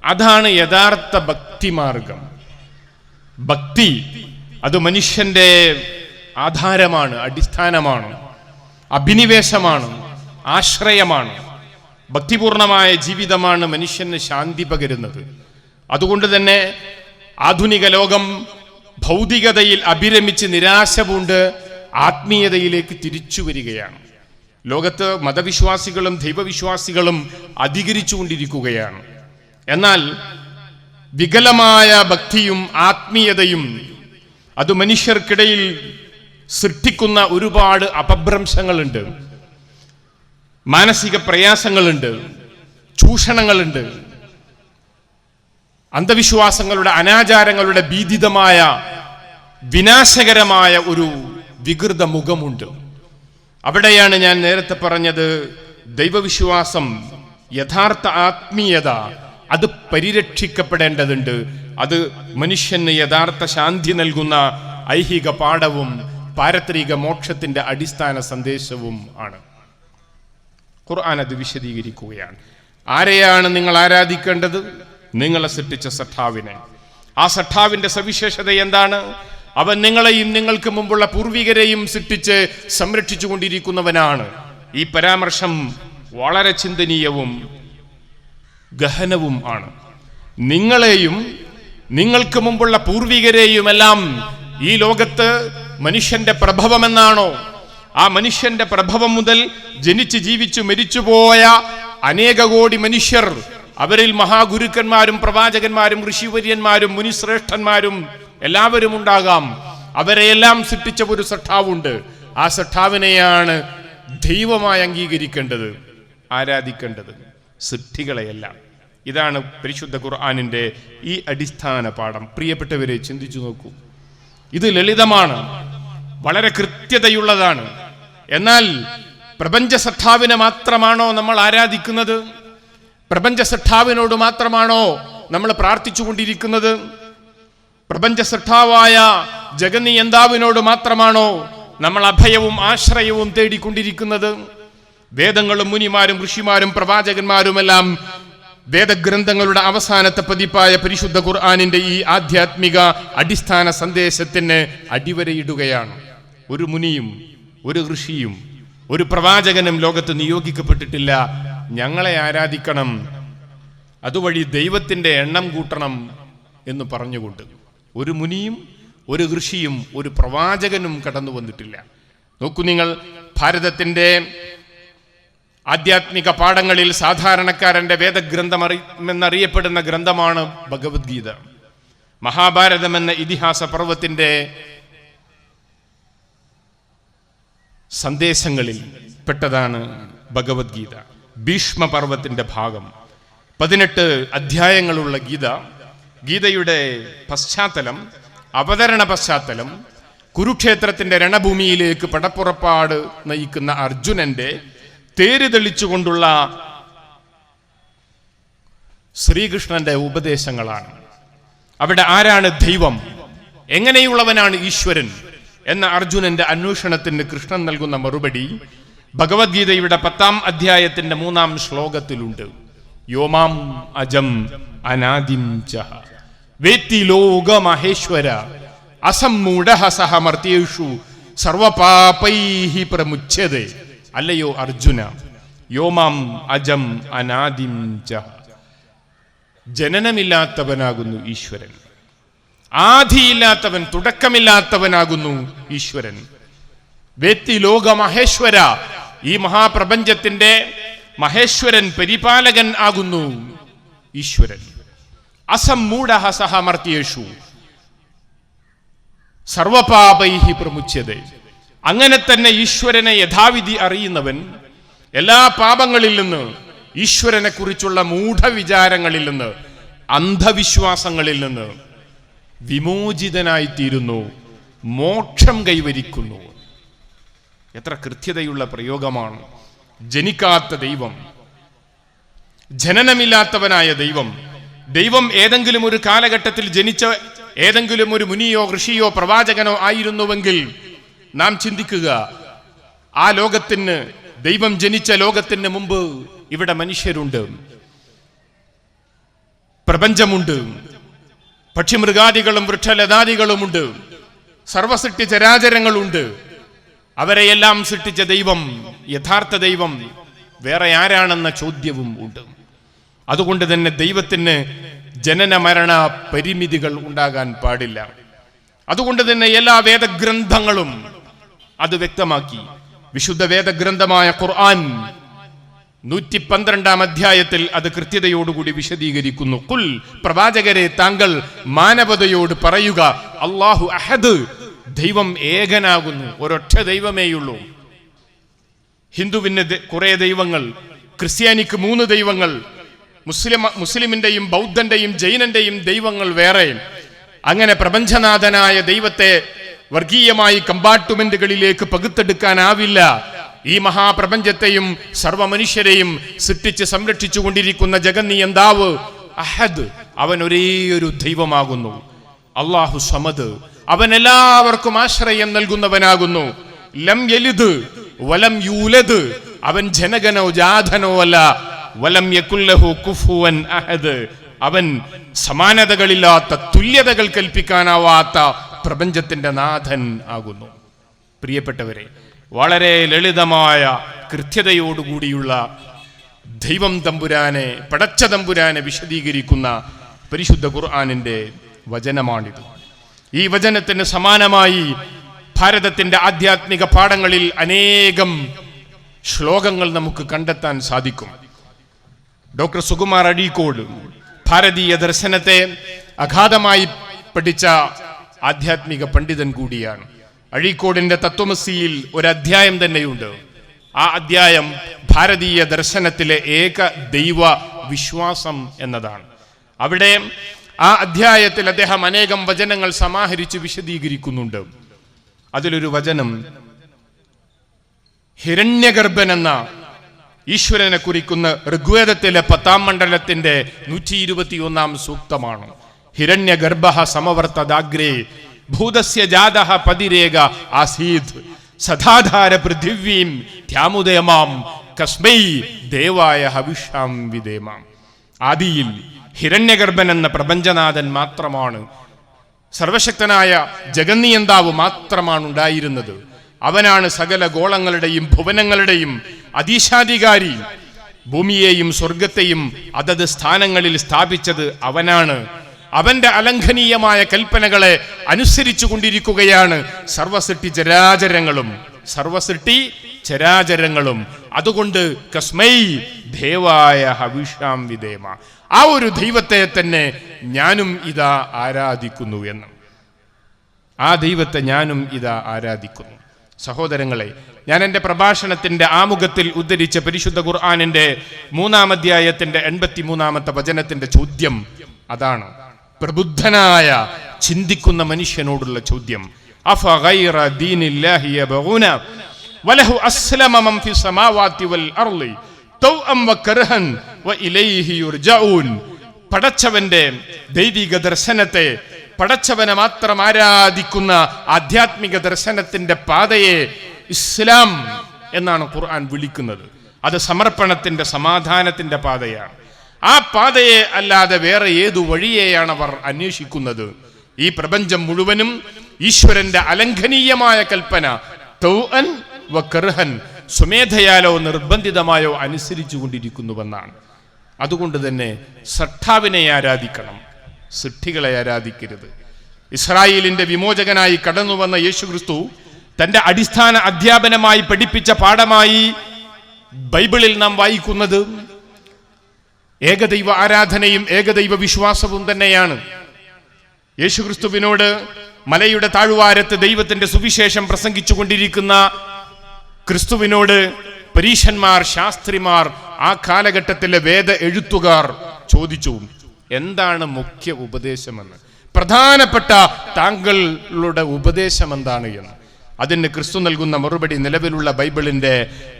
അതാണ് യഥാർത്ഥ ഭക്തിമാർഗം. ഭക്തി അത് മനുഷ്യന്റെ ആധാരമാണ്, അടിസ്ഥാനമാണ്, അഭിനിവേശമാണ്, ആശ്രയമാണ്. ഭക്തിപൂർണമായ ജീവിതമാണ് മനുഷ്യന് ശാന്തി പകരുന്നത്. അതുകൊണ്ട് തന്നെ ആധുനിക ലോകം ഭൗതികതയിൽ അഭിരമിച്ച് നിരാശ പൂണ്ട് ആത്മീയതയിലേക്ക് തിരിച്ചു വരികയാണ്. ലോകത്ത് മതവിശ്വാസികളും ദൈവവിശ്വാസികളും അധികരിച്ചുകൊണ്ടിരിക്കുകയാണ്. എന്നാൽ വികലമായ ഭക്തിയും ആത്മീയതയും അത് മനുഷ്യർക്കിടയിൽ സൃഷ്ടിക്കുന്ന ഒരുപാട് അപഭ്രംശങ്ങളുണ്ട്, മാനസിക പ്രയാസങ്ങളുണ്ട്, ചൂഷണങ്ങളുണ്ട്, അന്ധവിശ്വാസങ്ങളുടെ, അനാചാരങ്ങളുടെ ഭീതിതമായ വിനാശകരമായ ഒരു വികൃത മുഖമുണ്ട്. അവിടെയാണ് ഞാൻ നേരത്തെ പറഞ്ഞത്, ദൈവവിശ്വാസം, യഥാർത്ഥ ആത്മീയത അത് പരിരക്ഷിക്കപ്പെടേണ്ടതുണ്ട്. അത് മനുഷ്യന് യഥാർത്ഥ ശാന്തി നൽകുന്ന ഐഹിക പാഠവും പാരത്രിക മോക്ഷത്തിന്റെ അടിസ്ഥാന സന്ദേശവും ആണ്. ഖുർആൻ അത് വിശദീകരിക്കുകയാണ്. ആരെയാണ് നിങ്ങൾ ആരാധിക്കേണ്ടത്? നിങ്ങളെ സൃഷ്ടിച്ച സഖാവിനെ. ആ സഖാവിന്റെ സവിശേഷത എന്താണ്? അവൻ നിങ്ങളെയും നിങ്ങൾക്ക് മുമ്പുള്ള പൂർവികരെയും സൃഷ്ടിച്ച് സംരക്ഷിച്ചു കൊണ്ടിരിക്കുന്നവനാണ്. ഈ പരാമർശം വളരെ ചിന്തനീയവും ഗഹനവും ആണ്. നിങ്ങളെയും നിങ്ങൾക്ക് മുമ്പുള്ള പൂർവികരെയുമെല്ലാം ഈ ലോകത്ത് മനുഷ്യന്റെ പ്രഭവമെന്നാണോ, ആ മനുഷ്യന്റെ പ്രഭവം മുതൽ ജനിച്ച് ജീവിച്ചു മരിച്ചുപോയ അനേക കോടി മനുഷ്യർ, അവരിൽ മഹാഗുരുക്കന്മാരും പ്രവാചകന്മാരും ഋഷിവര്യന്മാരും മുനിശ്രേഷ്ഠന്മാരും എല്ലാവരും ഉണ്ടാകാം. അവരെയെല്ലാം സൃഷ്ടിച്ച ഒരു സഖാവുണ്ട്. ആ സഖാവിനെയാണ് ദൈവമായി അംഗീകരിക്കേണ്ടത്, ആരാധിക്കേണ്ടത്, സൃഷ്ടികളെയെല്ലാം. ഇതാണ് പരിശുദ്ധ ഖുർആനിന്റെ ഈ അടിസ്ഥാന പാഠം. പ്രിയപ്പെട്ടവരെ, ചിന്തിച്ചു നോക്കൂ. ഇത് ലളിതമാണ്, വളരെ കൃത്യതയുള്ളതാണ്. എന്നാൽ പ്രപഞ്ച സഖാവിനെ മാത്രമാണോ നമ്മൾ ആരാധിക്കുന്നത്? പ്രപഞ്ച സഖാവിനോട് മാത്രമാണോ നമ്മൾ പ്രാർത്ഥിച്ചു കൊണ്ടിരിക്കുന്നത്? പ്രപഞ്ച സഖാവായ ജഗന്നിയന്താവിനോട് മാത്രമാണോ നമ്മൾ അഭയവും ആശ്രയവും തേടിക്കൊണ്ടിരിക്കുന്നത്? വേദങ്ങളും മുനിമാരും ഋഷിമാരും പ്രവാചകന്മാരുമെല്ലാം വേദഗ്രന്ഥങ്ങളുടെ അവസാനത്തെ പതിപ്പായ പരിശുദ്ധ ഖുർആനിന്റെ ഈ ആധ്യാത്മിക അടിസ്ഥാന സന്ദേശത്തിന് അടിവരയിടുകയാണ്. ഒരു മുനിയും ഒരു ഋഷിയും ഒരു പ്രവാചകനും ലോകത്ത് നിയോഗിക്കപ്പെട്ടിട്ടില്ല ഞങ്ങളെ ആരാധിക്കണം, അതുവഴി ദൈവത്തിന്റെ എണ്ണം കൂട്ടണം എന്ന് പറഞ്ഞുകൊണ്ട്. ഒരു മുനിയും ഒരു ഋഷിയും ഒരു പ്രവാചകനും കടന്നു വന്നിട്ടില്ല. നോക്കൂ നിങ്ങൾ, ഭാരതത്തിന്റെ ആധ്യാത്മിക പാഠങ്ങളിൽ സാധാരണക്കാരന്റെ വേദഗ്രന്ഥം എന്നറിയപ്പെടുന്ന ഗ്രന്ഥമാണ് ഭഗവത്ഗീത. മഹാഭാരതം എന്ന ഇതിഹാസ പർവ്വത്തിന്റെ സന്ദേശങ്ങളിൽ പെട്ടതാണ് ഭഗവത്ഗീത. ഭീഷ്മപർവത്തിന്റെ ഭാഗം 18 അധ്യായങ്ങളുള്ള ഗീതയുടെ പശ്ചാത്തലം, അവതരണ പശ്ചാത്തലം, കുരുക്ഷേത്രത്തിന്റെ രണഭൂമിയിലേക്ക് പടപ്പുറപ്പാട് നയിക്കുന്ന അർജുനന്റെ തേര് തെളിച്ചുകൊണ്ടുള്ള ശ്രീകൃഷ്ണന്റെ ഉപദേശങ്ങളാണ്. അവിടെ ആരാണ് ദൈവം, എങ്ങനെയുള്ളവനാണ് ഈശ്വരൻ എന്ന അർജുനന്റെ അന്വേഷണത്തിന് കൃഷ്ണൻ നൽകുന്ന മറുപടി ഭഗവത്ഗീതയുടെ 10-ാം അധ്യായത്തിന്റെ 3-ാം ശ്ലോകത്തിലുണ്ട്. യോമാം അജം അനാദിം ച വേത്തി ലോകമഹേശ്വര അസമ്മൂഢഃ സഹ മർത്യേഷു സർവപാപൈഹി പ്രമുച്യതേ. അല്ലയോ അർജുന, യോമാം അജം അനാദിം ച, ജനനമില്ലാത്തവനാകുന്നു ഈശ്വരൻ, ആദിയില്ലാത്തവൻ, തുടക്കമില്ലാത്തവനാകുന്നു ഈശ്വരൻ. വേത്തി ലോകമഹേശ്വര, ഈ മഹാപ്രപഞ്ചത്തിന്റെ മഹേശ്വരൻ, പരിപാലകൻ ആകുന്നു ഈശ്വരൻ. അസമ്മൂഢഃ സഹ മർത്യേഷു സർവപാപൈഹി പ്രമുച്യതേ. അങ്ങനെ തന്നെ ഈശ്വരനെ യഥാവിധി അറിയുന്നവൻ എല്ലാ പാപങ്ങളിൽ നിന്ന്, ഈശ്വരനെ കുറിച്ചുള്ള മൂഢവിചാരങ്ങളിൽ നിന്ന്, അന്ധവിശ്വാസങ്ങളിൽ നിന്ന് വിമോചിതനായിത്തീരുന്നു, മോക്ഷം കൈവരിക്കുന്നു. എത്ര കൃത്യതയുള്ള പ്രയോഗമാണ്! ജനിക്കാത്ത ദൈവം, ജനനമില്ലാത്തവനായ ദൈവം ഏതെങ്കിലും ഒരു കാലഘട്ടത്തിൽ ജനിച്ച ഏതെങ്കിലും ഒരു മുനിയോ ഋഷിയോ പ്രവാചകനോ ആയിരുന്നുവെങ്കിൽ നാം ചിന്തിക്കുക, ആ ലോകത്തിന്, ദൈവം ജനിച്ച ലോകത്തിന് മുമ്പ് ഇവിടെ മനുഷ്യരുണ്ട്, പ്രപഞ്ചമുണ്ട്, പക്ഷിമൃഗാദികളും വൃക്ഷലതാദികളുമുണ്ട്, സർവസൃഷ്ടി ചരാചരങ്ങളുണ്ട്. അവരെയെല്ലാം സൃഷ്ടിച്ച ദൈവം, യഥാർത്ഥ ദൈവം വേറെ ആരാണെന്ന ചോദ്യവും ഉണ്ട്. അതുകൊണ്ട് തന്നെ ദൈവത്തിന് ജനന മരണ പരിമിതികൾ ഉണ്ടാകാൻ പാടില്ല. അതുകൊണ്ട് തന്നെ എല്ലാ വേദഗ്രന്ഥങ്ങളും അത് വ്യക്തമാക്കി. വിശുദ്ധ വേദഗ്രന്ഥമായ ഖുർആൻ 112-ാം അധ്യായത്തിൽ അത് കൃത്യതയോടുകൂടി വിശദീകരിക്കുന്നു. ഖുൽ, പ്രവാചകരെ താങ്കൾ മാനവതയോട് പറയുക, അല്ലാഹു അഹദ്, ദൈവം ഏകനാകുന്നു, ഒരൊറ്റ ദൈവമേയുള്ളൂ. ഹിന്ദുവിന് കുറെ ദൈവങ്ങൾ, ക്രിസ്ത്യാനിക്ക് 3 ദൈവങ്ങൾ, മുസ്ലിമിന്റെയും ബൗദ്ധന്റെയും ജൈനന്റെയും ദൈവങ്ങൾ വേറെ. അങ്ങനെ പ്രപഞ്ചനാഥനായ ദൈവത്തെ വർഗീയമായി കമ്പാർട്ട്മെന്റുകളിലേക്ക് പകുത്തെടുക്കാനാവില്ല. ഈ മഹാപ്രപഞ്ചത്തെയും സർവമനുഷ്യരെയും സൃഷ്ടിച്ച് സംരക്ഷിച്ചു കൊണ്ടിരിക്കുന്ന ജഗന്നിയന്താവ് അഹദ്, അവൻ ഒരേയൊരു ദൈവമാകുന്നു. അല്ലാഹു സമദ്, അവൻ എല്ലാവർക്കും ആശ്രയം നൽകുന്നവനാകുന്നു. ലം യലിദ് വലം യൂലദ്, അവൻ ജനകനോ ജാതനോ അല്ല. വലം യകുല്ലഹു കുഫുവൻ അഹദ്, അവൻ സമാനതകളില്ലാത്ത, തുല്യതകൾ കൽപ്പിക്കാനാവാത്ത പ്രപഞ്ചത്തിന്റെ നാഥൻ ആകുന്നു. പ്രിയപ്പെട്ടവരെ, വളരെ ലളിതമായ കൃത്യതയോടുകൂടിയുള്ള ദൈവം തമ്പുരാനെ, പടച്ച തമ്പുരാനെ വിശദീകരിക്കുന്ന പരിശുദ്ധ ഖുർആനിന്റെ വചനമാണിത്. ഈ വചനത്തിന് സമാനമായി ഭാരതത്തിന്റെ ആധ്യാത്മിക പാഠങ്ങളിൽ അനേകം ശ്ലോകങ്ങൾ നമുക്ക് കണ്ടെത്താൻ സാധിക്കും. ഡോക്ടർ സുകുമാർ അഴീക്കോട് ഭാരതീയ ദർശനത്തെ അഗാധമായി പഠിച്ച ആധ്യാത്മിക പണ്ഡിതൻ കൂടിയാണ്. അഴീക്കോടിന്റെ തത്വമസിയിൽ ഒരു അധ്യായം തന്നെയുണ്ട്. ആ അധ്യായം ഭാരതീയ ദർശനത്തിലെ ഏക ദൈവ വിശ്വാസം എന്നതാണ്. അവിടെ ആ അധ്യായത്തിൽ അദ്ദേഹം അനേകം വചനങ്ങൾ സമാഹരിച്ച് വിശദീകരിക്കുന്നുണ്ട്. അതിലൊരു വചനം ഹിരണ്യഗർഭൻ എന്ന ഈശ്വരനെ കുറിക്കുന്ന ഋഗ്വേദത്തിലെ 10-ാം മണ്ഡലത്തിന്റെ 121-ാം സൂക്തമാണ്. ഹിരണ്യഗർഭഃ സമവർത്തദാഗ്രേ ഭൂതസ്യ ജാതഃ പതിരേക ആസീത് സദാധാര പൃഥിവീം ധ്യാമുദേമാം കസ്മൈ ദേവായ ഹവിഷാം വിദേമാം. ആദിയിൽ ഹിരണ്യഗർഭൻ എന്ന പ്രപഞ്ചനാഥൻ മാത്രമാണ്, സർവശക്തനായ ജഗന്നിയന്താവ് മാത്രമാണ് ഉണ്ടായിരുന്നത്. അവനാണ് സകല ഗോളങ്ങളുടെയും ഭുവനങ്ങളുടെയും അധീശാധികാരി. ഭൂമിയെയും സ്വർഗത്തെയും അതത് സ്ഥാനങ്ങളിൽ സ്ഥാപിച്ചത് അവനാണ്. അവന്റെ അലംഘനീയമായ കൽപ്പനകളെ അനുസരിച്ചു കൊണ്ടിരിക്കുകയാണ് സർവസൃഷ്ടി ചരാചരങ്ങളും. അതുകൊണ്ട് കസ്മൈ ദേവായ ഹവിഷാം വിദേമ, ആ ഒരു ദൈവത്തെ തന്നെ ഞാനും ഇതാ ആരാധിക്കുന്നു എന്ന്. ആ ദൈവത്തെ ഞാനും ഇതാ ആരാധിക്കുന്നു. സഹോദരങ്ങളെ, ഞാൻ എൻ്റെ പ്രഭാഷണത്തിൻ്റെ ആമുഖത്തിൽ ഉദ്ധരിച്ച പരിശുദ്ധ ഖുർആനിൻ്റെ 3-ാം അധ്യായത്തിൻ്റെ 83-ാമത്തെ വചനത്തിൻ്റെ ചോദ്യം അതാണ്. പ്രബുദ്ധനായ ചിന്തിക്കുന്ന മനുഷ്യനോടുള്ള ചോദ്യം. അഫഗൈറ ദീനില്ലാഹി യബ്ഗൂന വലഹു അസ്ലമ മൻ ഫിസ് സമാവാതി വൽ അർളി തൗഅൻ വകർഹൻ വഇലൈഹി യുർജഊൻ. പടച്ചവന്റെ ദൈവിക ദർശനത്തെ, പടച്ചവനെ മാത്രം ആരാധിക്കുന്ന ആധ്യാത്മിക ദർശനത്തിന്റെ പാതയെ ഇസ്ലാം എന്നാണ് ഖുർആൻ വിളിക്കുന്നത്. അത് സമർപ്പണത്തിന്റെ, സമാധാനത്തിന്റെ പാതയാണ്. ആ പാതയെ അല്ലാതെ വേറെ ഏതു വഴിയെയാണ് അവർ അന്വേഷിക്കുന്നത്? ഈ പ്രപഞ്ചം മുഴുവനും ഈശ്വരന്റെ അലംഘനീയമായ കൽപ്പന തൗഅൻ വകർഹൻ, സ്വമേധയാലോ നിർബന്ധിതമായോ അനുസരിച്ചു കൊണ്ടിരിക്കുന്നുവെന്നാണ്. അതുകൊണ്ട് തന്നെ സൃഷ്ടാവിനെ ആരാധിക്കണം, സൃഷ്ടികളെ ആരാധിക്കരുത്. ഇസ്രായേലിന്റെ വിമോചകനായി കടന്നുവന്ന യേശുക്രിസ്തു തന്റെ അടിസ്ഥാന അധ്യാപനമായി പഠിപ്പിച്ച പാഠമായി ബൈബിളിൽ നാം വായിക്കുന്നത് ഏകദൈവ ആരാധനയും ഏകദൈവ വിശ്വാസവും തന്നെയാണ്. യേശുക്രിസ്തുവിനോട് മലയുടെ താഴ്വാരത്ത് ദൈവത്തിന്റെ സുവിശേഷം പ്രസംഗിച്ചു കൊണ്ടിരിക്കുന്ന ക്രിസ്തുവിനോട് പരീശന്മാർ, ശാസ്ത്രിമാർ, ആ കാലഘട്ടത്തിലെ വേദ എഴുത്തുകാർ ചോദിച്ചു, എന്താണ് മുഖ്യ ഉപദേശമെന്ന്, പ്രധാനപ്പെട്ട താങ്കളുടെ ഉപദേശം എന്താണ് എന്ന്. അതിന് ക്രിസ്തു നൽകുന്ന മറുപടി നിലവിലുള്ള ബൈബിളിന്റെ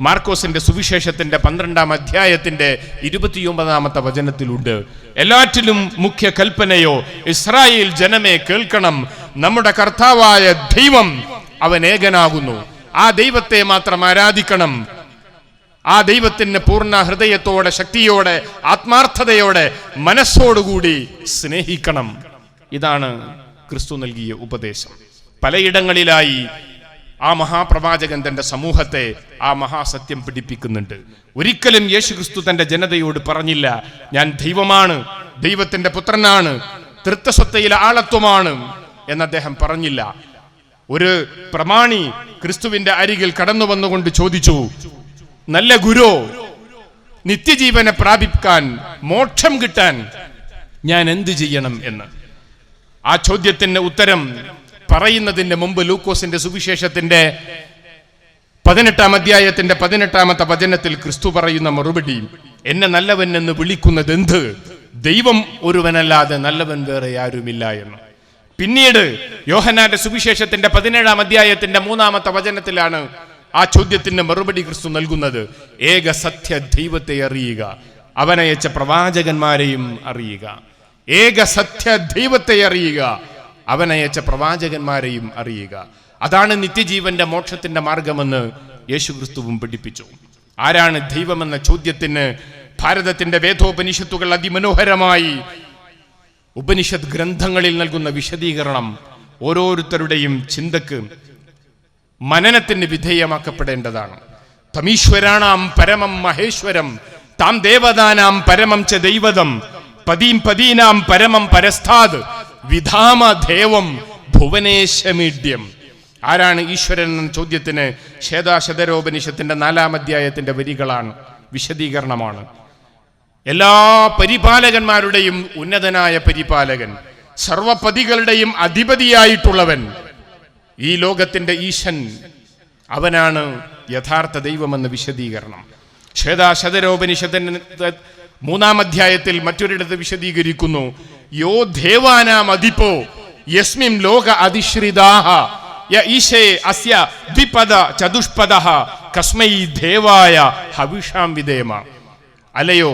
മാർക്കോസിന്റെ സുവിശേഷത്തിന്റെ 12-ാം അധ്യായത്തിന്റെ 29-ാമത്തെ വചനത്തിലുണ്ട്. എല്ലാറ്റിലും മുഖ്യ കൽപ്പനയോ, ഇസ്രായേൽ ജനമേ കേൾക്കണം, നമ്മുടെ കർത്താവായ ദൈവം അവൻ ഏകനാകുന്നു, ആ ദൈവത്തെ മാത്രം ആരാധിക്കണം, ആ ദൈവത്തിന് പൂർണ്ണ ഹൃദയത്തോടെ, ശക്തിയോടെ, ആത്മാർത്ഥതയോടെ, മനസ്സോടുകൂടി സ്നേഹിക്കണം. ഇതാണ് ക്രിസ്തു നൽകിയ ഉപദേശം. പലയിടങ്ങളിലായി ആ മഹാപ്രവാചകൻ തന്റെ സമൂഹത്തെ ആ മഹാസത്യം പഠിപ്പിക്കുന്നുണ്ട്. ഒരിക്കലും യേശുക്രിസ്തു തന്റെ ജനതയോട് പറഞ്ഞില്ല, ഞാൻ ദൈവമാണ്, ദൈവത്തിന്റെ പുത്രനാണ്, തൃത്വസത്തയിലെ ആളത്വമാണ് എന്ന് അദ്ദേഹം പറഞ്ഞില്ല. ഒരു പ്രമാണി ക്രിസ്തുവിന്റെ അരികിൽ കടന്നു വന്നുകൊണ്ട് ചോദിച്ചു, നല്ല ഗുരു, നിത്യജീവനെ പ്രാപിക്കാൻ, മോക്ഷം കിട്ടാൻ ഞാൻ എന്ത് ചെയ്യണം എന്ന്. ആ ചോദ്യത്തിന് ഉത്തരം പറയുന്നതിന് മുമ്പ് ലൂക്കോസിന്റെ സുവിശേഷത്തിന്റെ 18-ാം അധ്യായത്തിന്റെ 18-ാമത്തെ വചനത്തിൽ ക്രിസ്തു പറയുന്ന മറുപടി, എന്നെ നല്ലവൻ എന്ന് വിളിക്കുന്നത് എന്ത്? ദൈവം ഒരുവനല്ലാതെ നല്ലവൻ വേറെ ആരുമില്ല എന്ന്. പിന്നീട് യോഹന്നാന്റെ സുവിശേഷത്തിന്റെ 17-ാം അധ്യായത്തിന്റെ 3-ാമത്തെ വചനത്തിലാണ് ആ ചോദ്യത്തിന് മറുപടി ക്രിസ്തു നൽകുന്നത്. ഏക സത്യ ദൈവത്തെ അറിയുക, അവനയച്ച പ്രവാചകന്മാരെയും അറിയുക. ഏക സത്യ ദൈവത്തെ അറിയുക, അവനയച്ച പ്രവാചകന്മാരെയും അറിയുക. അതാണ് നിത്യജീവന്റെ, മോക്ഷത്തിന്റെ മാർഗമെന്ന് യേശുക്രിസ്തുവും പഠിപ്പിച്ചു. ആരാണ് ദൈവമെന്ന ചോദ്യത്തിന് ഭാരതത്തിന്റെ വേദോപനിഷത്തുകൾ അതിമനോഹരമായി ഉപനിഷത്ത് ഗ്രന്ഥങ്ങളിൽ നൽകുന്ന വിശദീകരണം ഓരോരുത്തരുടെയും ചിന്തക്ക്, മനനത്തിന് വിധേയമാക്കപ്പെടേണ്ടതാണ്. തമീശ്വരാണാം പരമം മഹേശ്വരം, താം ദേവതാനാം പരമം ച ദൈവതം, പദീം പദീനാം പരമം പരസ്ഥാത്, വിധാമ ദേവം ഭുവനേശമീഡ്യം. ആരാണ് ഈശ്വരൻ എന്ന ചോദ്യത്തിന് ശതരോപനിഷത്തിന്റെ 4-ാം അധ്യായത്തിന്റെ വരികളാണ്, വിശദീകരണമാണ്. എല്ലാ പരിപാലകന്മാരുടെയും ഉന്നതനായ പരിപാലകൻ, സർവപതികളുടെയും അധിപതിയായിട്ടുള്ളവൻ, ഈ ലോകത്തിന്റെ ഈശൻ, അവനാണ് യഥാർത്ഥ ദൈവമെന്ന വിശദീകരണം. ശതരോപനിഷത്തിന്റെ 3-ാം അധ്യായത്തിൽ മറ്റൊരിടത്ത് വിശദീകരിക്കുന്നു, യോ ദേവാനാം അധിപോ യസ്മിൻ ലോക അധിശ്രിതാഹ യ ഈശേ അസ്യ ദ്വിപദ ചതുഷ്പദഃ കസ്മൈ ദേവായ ഹവിഷാം വിധേമ. അലയോ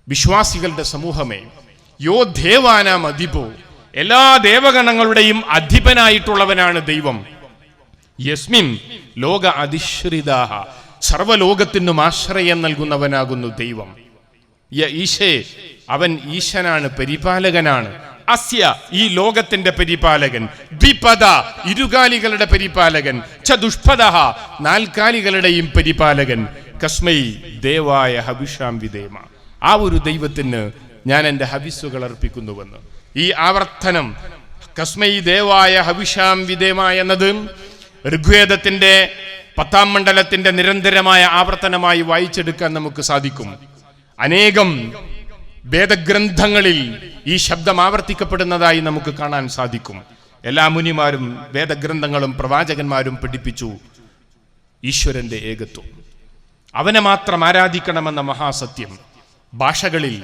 വിശ്വാസികളുടെ സമൂഹമേ, യോ ദേവാനാം അധിപോ, എല്ലാ ദേവഗണങ്ങളുടെയും അധിപനായിട്ടുള്ളവനാണ് ദൈവം. യസ്മിൻ ലോക അധിശ്രിതാഹ, സർവലോകത്തിനും ആശ്രയം നൽകുന്നവനാകുന്നു ദൈവം. യ ഈശേ, അവൻ ഈശനാണ്, പരിപാലകനാണ്. അസ്യ, ഈ ലോകത്തിന്റെ പരിപാലകൻ. ദ്വിപദ, ഇരുകാലികളുടെ പരിപാലകൻ. ചതുഷ്പദഃ, 4 കാലികളുടെയും പരിപാലകൻ. കസ്മൈ ദേവായ ഹവിഷാം വിധേമ, ആ ഒരു ദൈവത്തിന് ഞാൻ എൻ്റെ ഹവിസ്സുകൾ അർപ്പിക്കുന്നുവെന്ന്. ഈ ആവർത്തനം കസ്മൈ ദേവായ ഹവിഷാം വിധേമ എന്നത് ഋഗ്വേദത്തിന്റെ 10-ാം മണ്ഡലത്തിന്റെ നിരന്തരമായ ആവർത്തനമായി വായിച്ചെടുക്കാൻ നമുക്ക് സാധിക്കും. അനേകം വേദഗ്രന്ഥങ്ങളിൽ ഈ ശബ്ദം ആവർത്തിക്കപ്പെടുന്നതായി നമുക്ക് കാണാൻ സാധിക്കും. എല്ലാ മുനിമാരും വേദഗ്രന്ഥങ്ങളും പ്രവാചകന്മാരും പഠിപ്പിച്ചു ഈശ്വരന്റെ ഏകത്വം, അവനെ മാത്രം ആരാധിക്കണമെന്ന മഹാസത്യം. ഭാഷകളിൽ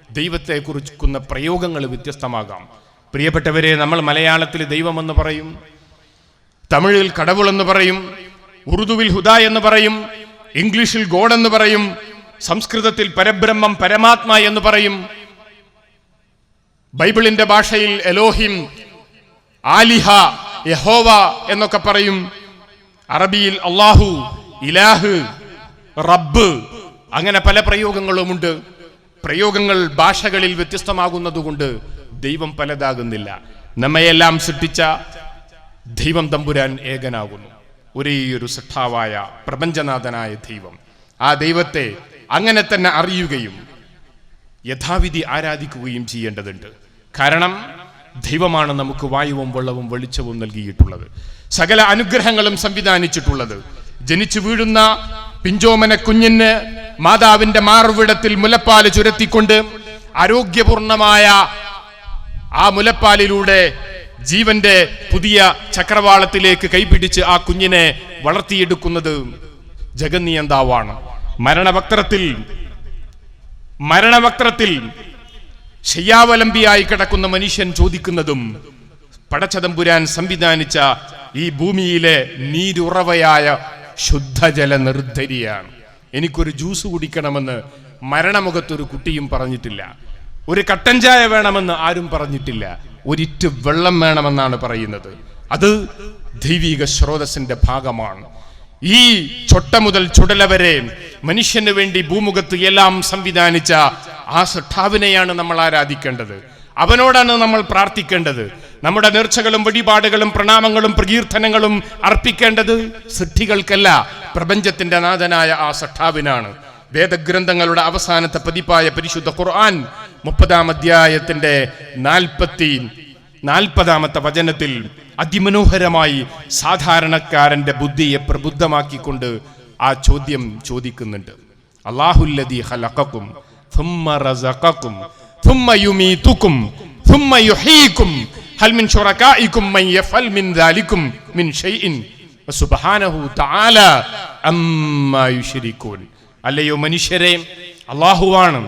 ദൈവത്തെ കുറിക്കുന്ന പ്രയോഗങ്ങൾ വ്യത്യസ്തമാകാം. പ്രിയപ്പെട്ടവരെ, നമ്മൾ മലയാളത്തിൽ ദൈവമെന്ന് പറയും, തമിഴിൽ കടവുളെന്ന് പറയും, ഉറുദുവിൽ ഹുദ എന്ന് പറയും, ഇംഗ്ലീഷിൽ ഗോഡ് എന്ന് പറയും, സംസ്കൃതത്തിൽ പരബ്രഹ്മം പരമാത്മ എന്ന് പറയും, ബൈബിളിന്റെ ഭാഷയിൽ എലോഹിം, ആലിഹ, യഹോവ എന്നൊക്കെ പറയും, അറബിയിൽ അള്ളാഹു, ഇലാഹ്, റബ്ബ്, അങ്ങനെ പല പ്രയോഗങ്ങളുമുണ്ട്. പ്രയോഗങ്ങൾ ഭാഷകളിൽ വ്യത്യസ്തമാകുന്നതുകൊണ്ട് ദൈവം പലതാകുന്നില്ല. നമ്മയെല്ലാം സൃഷ്ടിച്ച ദൈവം തമ്പുരാൻ ഏകനാകുന്നു, ഒരേയൊരു സൃഷ്ടാവായ പ്രപഞ്ചനാഥനായ ദൈവം. ആ ദൈവത്തെ അങ്ങനെ തന്നെ അറിയുകയും യഥാവിധി ആരാധിക്കുകയും ചെയ്യേണ്ടതുണ്ട്. കാരണം ദൈവമാണ് നമുക്ക് വായുവും വെള്ളവും വെളിച്ചവും നൽകിയിട്ടുള്ളത്, സകല അനുഗ്രഹങ്ങളും സംവിധാനിച്ചിട്ടുള്ളത്. ജനിച്ചു വീഴുന്ന പിഞ്ചോമന കുഞ്ഞിന് മാതാവിന്റെ മാർവിടത്തിൽ മുലപ്പാല് ചുരത്തിക്കൊണ്ട് ആരോഗ്യപൂർണമായ ആ മുലപ്പാലിലൂടെ ജീവന്റെ പുതിയ ചക്രവാളത്തിലേക്ക് കൈപിടിച്ച് ആ കുഞ്ഞിനെ വളർത്തിയെടുക്കുന്നത് ജഗന്നിയന്താവാണ്. മരണവക്ത്രത്തിൽ ശയ്യാവലംബിയായി കിടക്കുന്ന മനുഷ്യൻ ചോദിക്കുന്നതും പടച്ചതമ്പുരാൻ സംവിധാനിച്ച ഈ ഭൂമിയിലെ നീരുറവയായ ശുദ്ധജല നിർദ്ധരിയാണ്. എനിക്കൊരു ജ്യൂസ് കുടിക്കണമെന്ന് മരണമുഖത്തൊരു കുട്ടിയും പറഞ്ഞിട്ടില്ല. ഒരു കട്ടൻ ചായ വേണമെന്ന് ആരും പറഞ്ഞിട്ടില്ല. ഒരിറ്റ് വെള്ളം വേണമെന്നാണ് പറയുന്നത്. അത് ദൈവിക സ്രോതസ്സിന്റെ ഭാഗമാണ്. ഈ ചൊട്ട മുതൽ ചുടല വരെ മനുഷ്യന് വേണ്ടി ഭൂമുഖത്ത് എല്ലാം സംവിധാനിച്ച ആ സൃഷ്ടാവിനെയാണ് നമ്മൾ ആരാധിക്കേണ്ടത്. അവനോടാണ് നമ്മൾ പ്രാർത്ഥിക്കേണ്ടത്. നമ്മുടെ നേർച്ചകളും വഴിപാടുകളും പ്രണാമങ്ങളും പ്രകീർത്തനങ്ങളും അർപ്പിക്കേണ്ടത് സൃഷ്ടികൾക്കല്ല, പ്രപഞ്ചത്തിന്റെ നാഥനായ ആ സൃഷ്ടാവിനാണ്. വേദഗ്രന്ഥങ്ങളുടെ അവസാനത്തെ പതിപ്പായ പരിശുദ്ധ ഖുർആൻ 30-ാം അധ്യായത്തിന്റെ 40-ാമത്തെ വചനത്തിൽ അതിമനോഹരമായി സാധാരണക്കാരന്റെ ബുദ്ധിയെ പ്രബുദ്ധമാക്കിക്കൊണ്ട് ആ ചോദ്യം ചോദിക്കുന്നുണ്ട്. അല്ലാഹുല്ലദീ ഖലഖകും ثم رزقكم ثم يميتكم ثم يحييكم هل من شركائكم من يفعل من ذلكم من شيء وسبحانه تعالى عما يشركون. അല്ലയോ മനുഷ്യരെ, അല്ലാഹുവാണ്,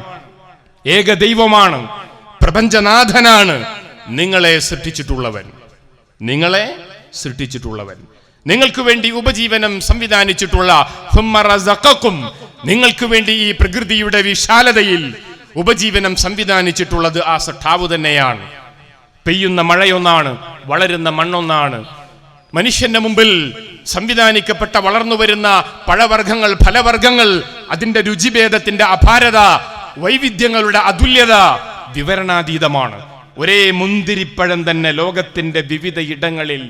ഏക ദൈവമാണ്, പ്രപഞ്ചനാഥനാണ് നിങ്ങളെ സൃഷ്ടിച്ചിട്ടുള്ളവൻ, നിങ്ങൾക്ക് വേണ്ടി ഉപജീവനം സംവിധാനിച്ചിട്ടുള്ള നിങ്ങൾക്ക് വേണ്ടി ഈ പ്രകൃതിയുടെ വിശാലതയിൽ ഉപജീവനം സംവിധാനിച്ചിട്ടുള്ളത് ആ സൃഷ്ടാവ് തന്നെയാണ്. പെയ്യുന്ന മഴയൊന്നാണ്, വളരുന്ന മണ്ണൊന്നാണ്. മനുഷ്യന്റെ മുമ്പിൽ സംവിധാനിക്കപ്പെട്ട വളർന്നു വരുന്ന പഴവർഗ്ഗങ്ങൾ, ഫലവർഗ്ഗങ്ങൾ, അതിന്റെ രുചിഭേദത്തിന്റെ അപാരത, വൈവിധ്യങ്ങളുടെ അതുല്യത വിവരണാതീതമാണ്. ഒരേ മുന്തിരിപ്പഴം തന്നെ ലോകത്തിന്റെ വിവിധ ഇടങ്ങളിൽ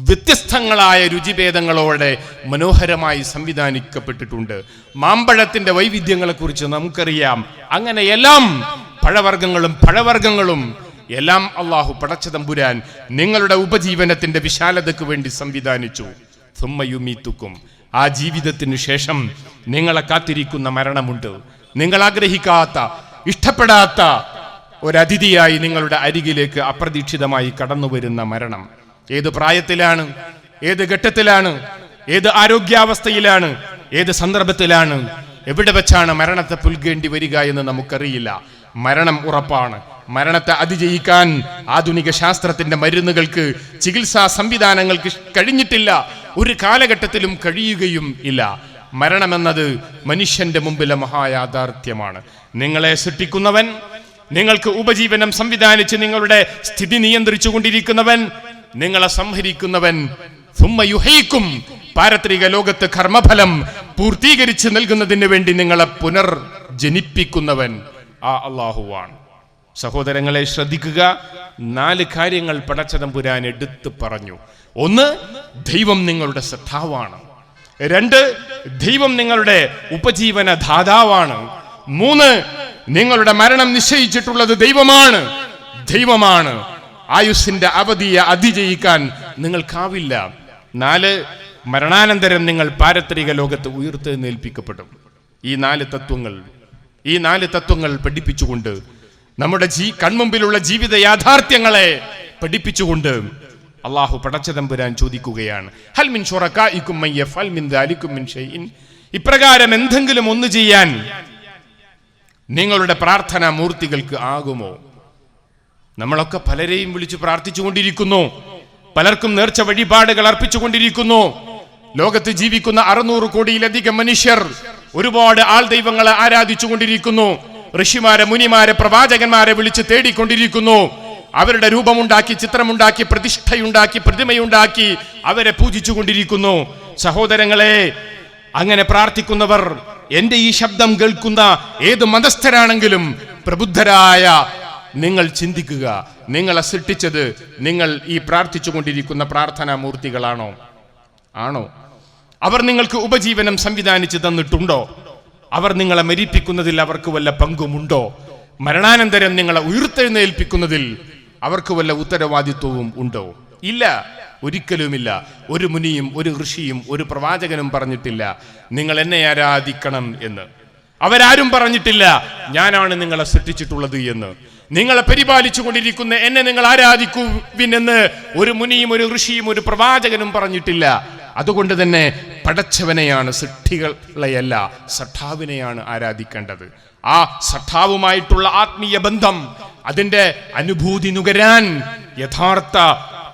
വ്യത്യസ്തങ്ങളായ രുചിഭേദങ്ങളോടെ മനോഹരമായി സംവിധാനിക്കപ്പെട്ടിട്ടുണ്ട്. മാമ്പഴത്തിന്റെ വൈവിധ്യങ്ങളെക്കുറിച്ച് നമുക്കറിയാം. അങ്ങനെ എല്ലാം പഴവർഗ്ഗങ്ങളും എല്ലാം അള്ളാഹു പടച്ചതമ്പുരാൻ നിങ്ങളുടെ ഉപജീവനത്തിന്റെ വിശാലതയ്ക്ക് വേണ്ടി സംവിധാനിച്ചു. സുമ്മയുമീത്തുക്കും, ആ ജീവിതത്തിനു ശേഷം നിങ്ങളെ കാത്തിരിക്കുന്ന മരണമുണ്ട്. നിങ്ങൾ ആഗ്രഹിക്കാത്ത, ഇഷ്ടപ്പെടാത്ത ഒരതിഥിയായി നിങ്ങളുടെ അരികിലേക്ക് അപ്രതീക്ഷിതമായി കടന്നു വരുന്ന മരണം. ഏത് പ്രായത്തിലാണ്, ഏത് ഘട്ടത്തിലാണ്, ഏത് ആരോഗ്യാവസ്ഥയിലാണ്, ഏത് സന്ദർഭത്തിലാണ്, എവിടെ വെച്ചാണ് മരണത്തെ പുൽകേണ്ടി വരിക എന്ന് നമുക്കറിയില്ല. മരണം ഉറപ്പാണ്. മരണത്തെ അതിജയിക്കാൻ ആധുനിക ശാസ്ത്രത്തിന്റെ മരുന്നുകൾക്ക്, ചികിത്സാ സംവിധാനങ്ങൾക്ക് കഴിഞ്ഞിട്ടില്ല, ഒരു കാലഘട്ടത്തിലും കഴിയുകയും ഇല്ല. മരണമെന്നത് മനുഷ്യന്റെ മുമ്പിലെ മഹായാഥാർത്ഥ്യമാണ്. നിങ്ങളെ സൃഷ്ടിക്കുന്നവൻ, നിങ്ങൾക്ക് ഉപജീവനം സംവിധാനിച്ച് നിങ്ങളുടെ സ്ഥിതി നിയന്ത്രിച്ചു കൊണ്ടിരിക്കുന്നവൻ, നിങ്ങളെ സംഹരിക്കുന്നവൻ, സുമ്മയുഹൈക്കും, പാരത്രിക ലോകത്ത് കർമ്മഫലം പൂർത്തീകരിച്ച് നൽകുന്നതിന് വേണ്ടി നിങ്ങളെ പുനർജനിപ്പിക്കുന്നവൻ ആ അല്ലാഹുവാണ്. സഹോദരങ്ങളെ ശ്രദ്ധിക്കുക, 4 കാര്യങ്ങൾ പടച്ചതമ്പുരാൻ എടുത്തു പറഞ്ഞു. 1, ദൈവം നിങ്ങളുടെ സൃഷ്ടാവാണ്. 2, ദൈവം നിങ്ങളുടെ ഉപജീവന ദാതാവാണ്. 3, നിങ്ങളുടെ മരണം നിശ്ചയിച്ചിട്ടുള്ളത് ദൈവമാണ്. ആയുസ്സിന്റെ അവധിയെ അതിജയിക്കാൻ നിങ്ങൾക്കാവില്ല. 4, മരണാനന്തരം നിങ്ങൾ പാരത്രിക ലോകത്ത് ഉയർത്തെഴുന്നേൽപ്പിക്കപ്പെടും. ഈ 4 തത്വങ്ങൾ പഠിപ്പിച്ചുകൊണ്ട്, നമ്മുടെ കൺമുമ്പിലുള്ള ജീവിത യാഥാർത്ഥ്യങ്ങളെ പഠിപ്പിച്ചുകൊണ്ട് അള്ളാഹു പടച്ചതമ്പുരാൻ ചോദിക്കുകയാണ്, ഹൽ മിൻ ശുറകാഇകും മൻ യഫ്അൽ മിൻ ദാലികും മിൻ ഷൈഇൻ, ഇപ്രകാരം എന്തെങ്കിലും ഒന്ന് ചെയ്യാൻ നിങ്ങളുടെ പ്രാർത്ഥനാ മൂർത്തികൾക്ക് ആകുമോ? നമ്മളൊക്കെ പലരെയും വിളിച്ച് പ്രാർത്ഥിച്ചുകൊണ്ടിരിക്കുന്നു, പലർക്കും നേർച്ച വഴിപാടുകൾ അർപ്പിച്ചുകൊണ്ടിരിക്കുന്നു. ലോകത്ത് ജീവിക്കുന്ന 600 കോടിയിലധികം മനുഷ്യർ ഒരുപാട് ആൾ ദൈവങ്ങളെ ആരാധിച്ചുകൊണ്ടിരിക്കുന്നു. ഋഷിമാരെ, മുനിമാരെ, പ്രവാചകന്മാരെ വിളിച്ച് തേടിക്കൊണ്ടിരിക്കുന്നു. അവരുടെ രൂപമുണ്ടാക്കി, ചിത്രമുണ്ടാക്കി, പ്രതിഷ്ഠയുണ്ടാക്കി, പ്രതിമയുണ്ടാക്കി അവരെ പൂജിച്ചുകൊണ്ടിരിക്കുന്നു. സഹോദരങ്ങളെ, അങ്ങനെ പ്രാർത്ഥിക്കുന്നവർ, എന്റെ ഈ ശബ്ദം കേൾക്കുന്ന ഏത് മതസ്ഥരാണെങ്കിലും പ്രബുദ്ധരായ നിങ്ങൾ ചിന്തിക്കുക, നിങ്ങളെ സൃഷ്ടിച്ചത് നിങ്ങൾ ഈ പ്രാർത്ഥിച്ചുകൊണ്ടിരിക്കുന്ന പ്രാർത്ഥനാ മൂർത്തികളാണോ? ആണോ? അവർ നിങ്ങൾക്ക് ഉപജീവനം സംവിധാനിച്ച് തന്നിട്ടുണ്ടോ? അവർ നിങ്ങളെ മരിപ്പിക്കുന്നതിൽ അവർക്ക് വല്ല പങ്കുമുണ്ടോ? മരണാനന്തരം നിങ്ങളെ ഉയർത്തെഴുന്നേൽപ്പിക്കുന്നതിൽ അവർക്ക് വല്ല ഉത്തരവാദിത്വവും ഉണ്ടോ? ഇല്ല, ഒരിക്കലുമില്ല. ഒരു മുനിയും ഒരു ഋഷിയും ഒരു പ്രവാചകനും പറഞ്ഞിട്ടില്ല നിങ്ങൾ എന്നെ ആരാധിക്കണം എന്ന്. അവരാരും പറഞ്ഞിട്ടില്ല ഞാനാണ് നിങ്ങളെ സൃഷ്ടിച്ചിട്ടുള്ളത് എന്ന്. നിങ്ങളെ പരിപാലിച്ചു കൊണ്ടിരിക്കുന്ന എന്നെ നിങ്ങൾ ആരാധിക്കുവിനെന്ന് ഒരു മുനിയും ഒരു ഋഷിയും ഒരു പ്രവാചകനും പറഞ്ഞിട്ടില്ല. അതുകൊണ്ട് തന്നെ പടച്ചവനെയാണ്, സൃഷ്ടികളെയല്ല സഠാവിനെയാണ് ആരാധിക്കേണ്ടത്. ആ സഠാവുമായിട്ടുള്ള ആത്മീയ ബന്ധം, അതിന്റെ അനുഭൂതി നുകരാൻ യഥാർത്ഥ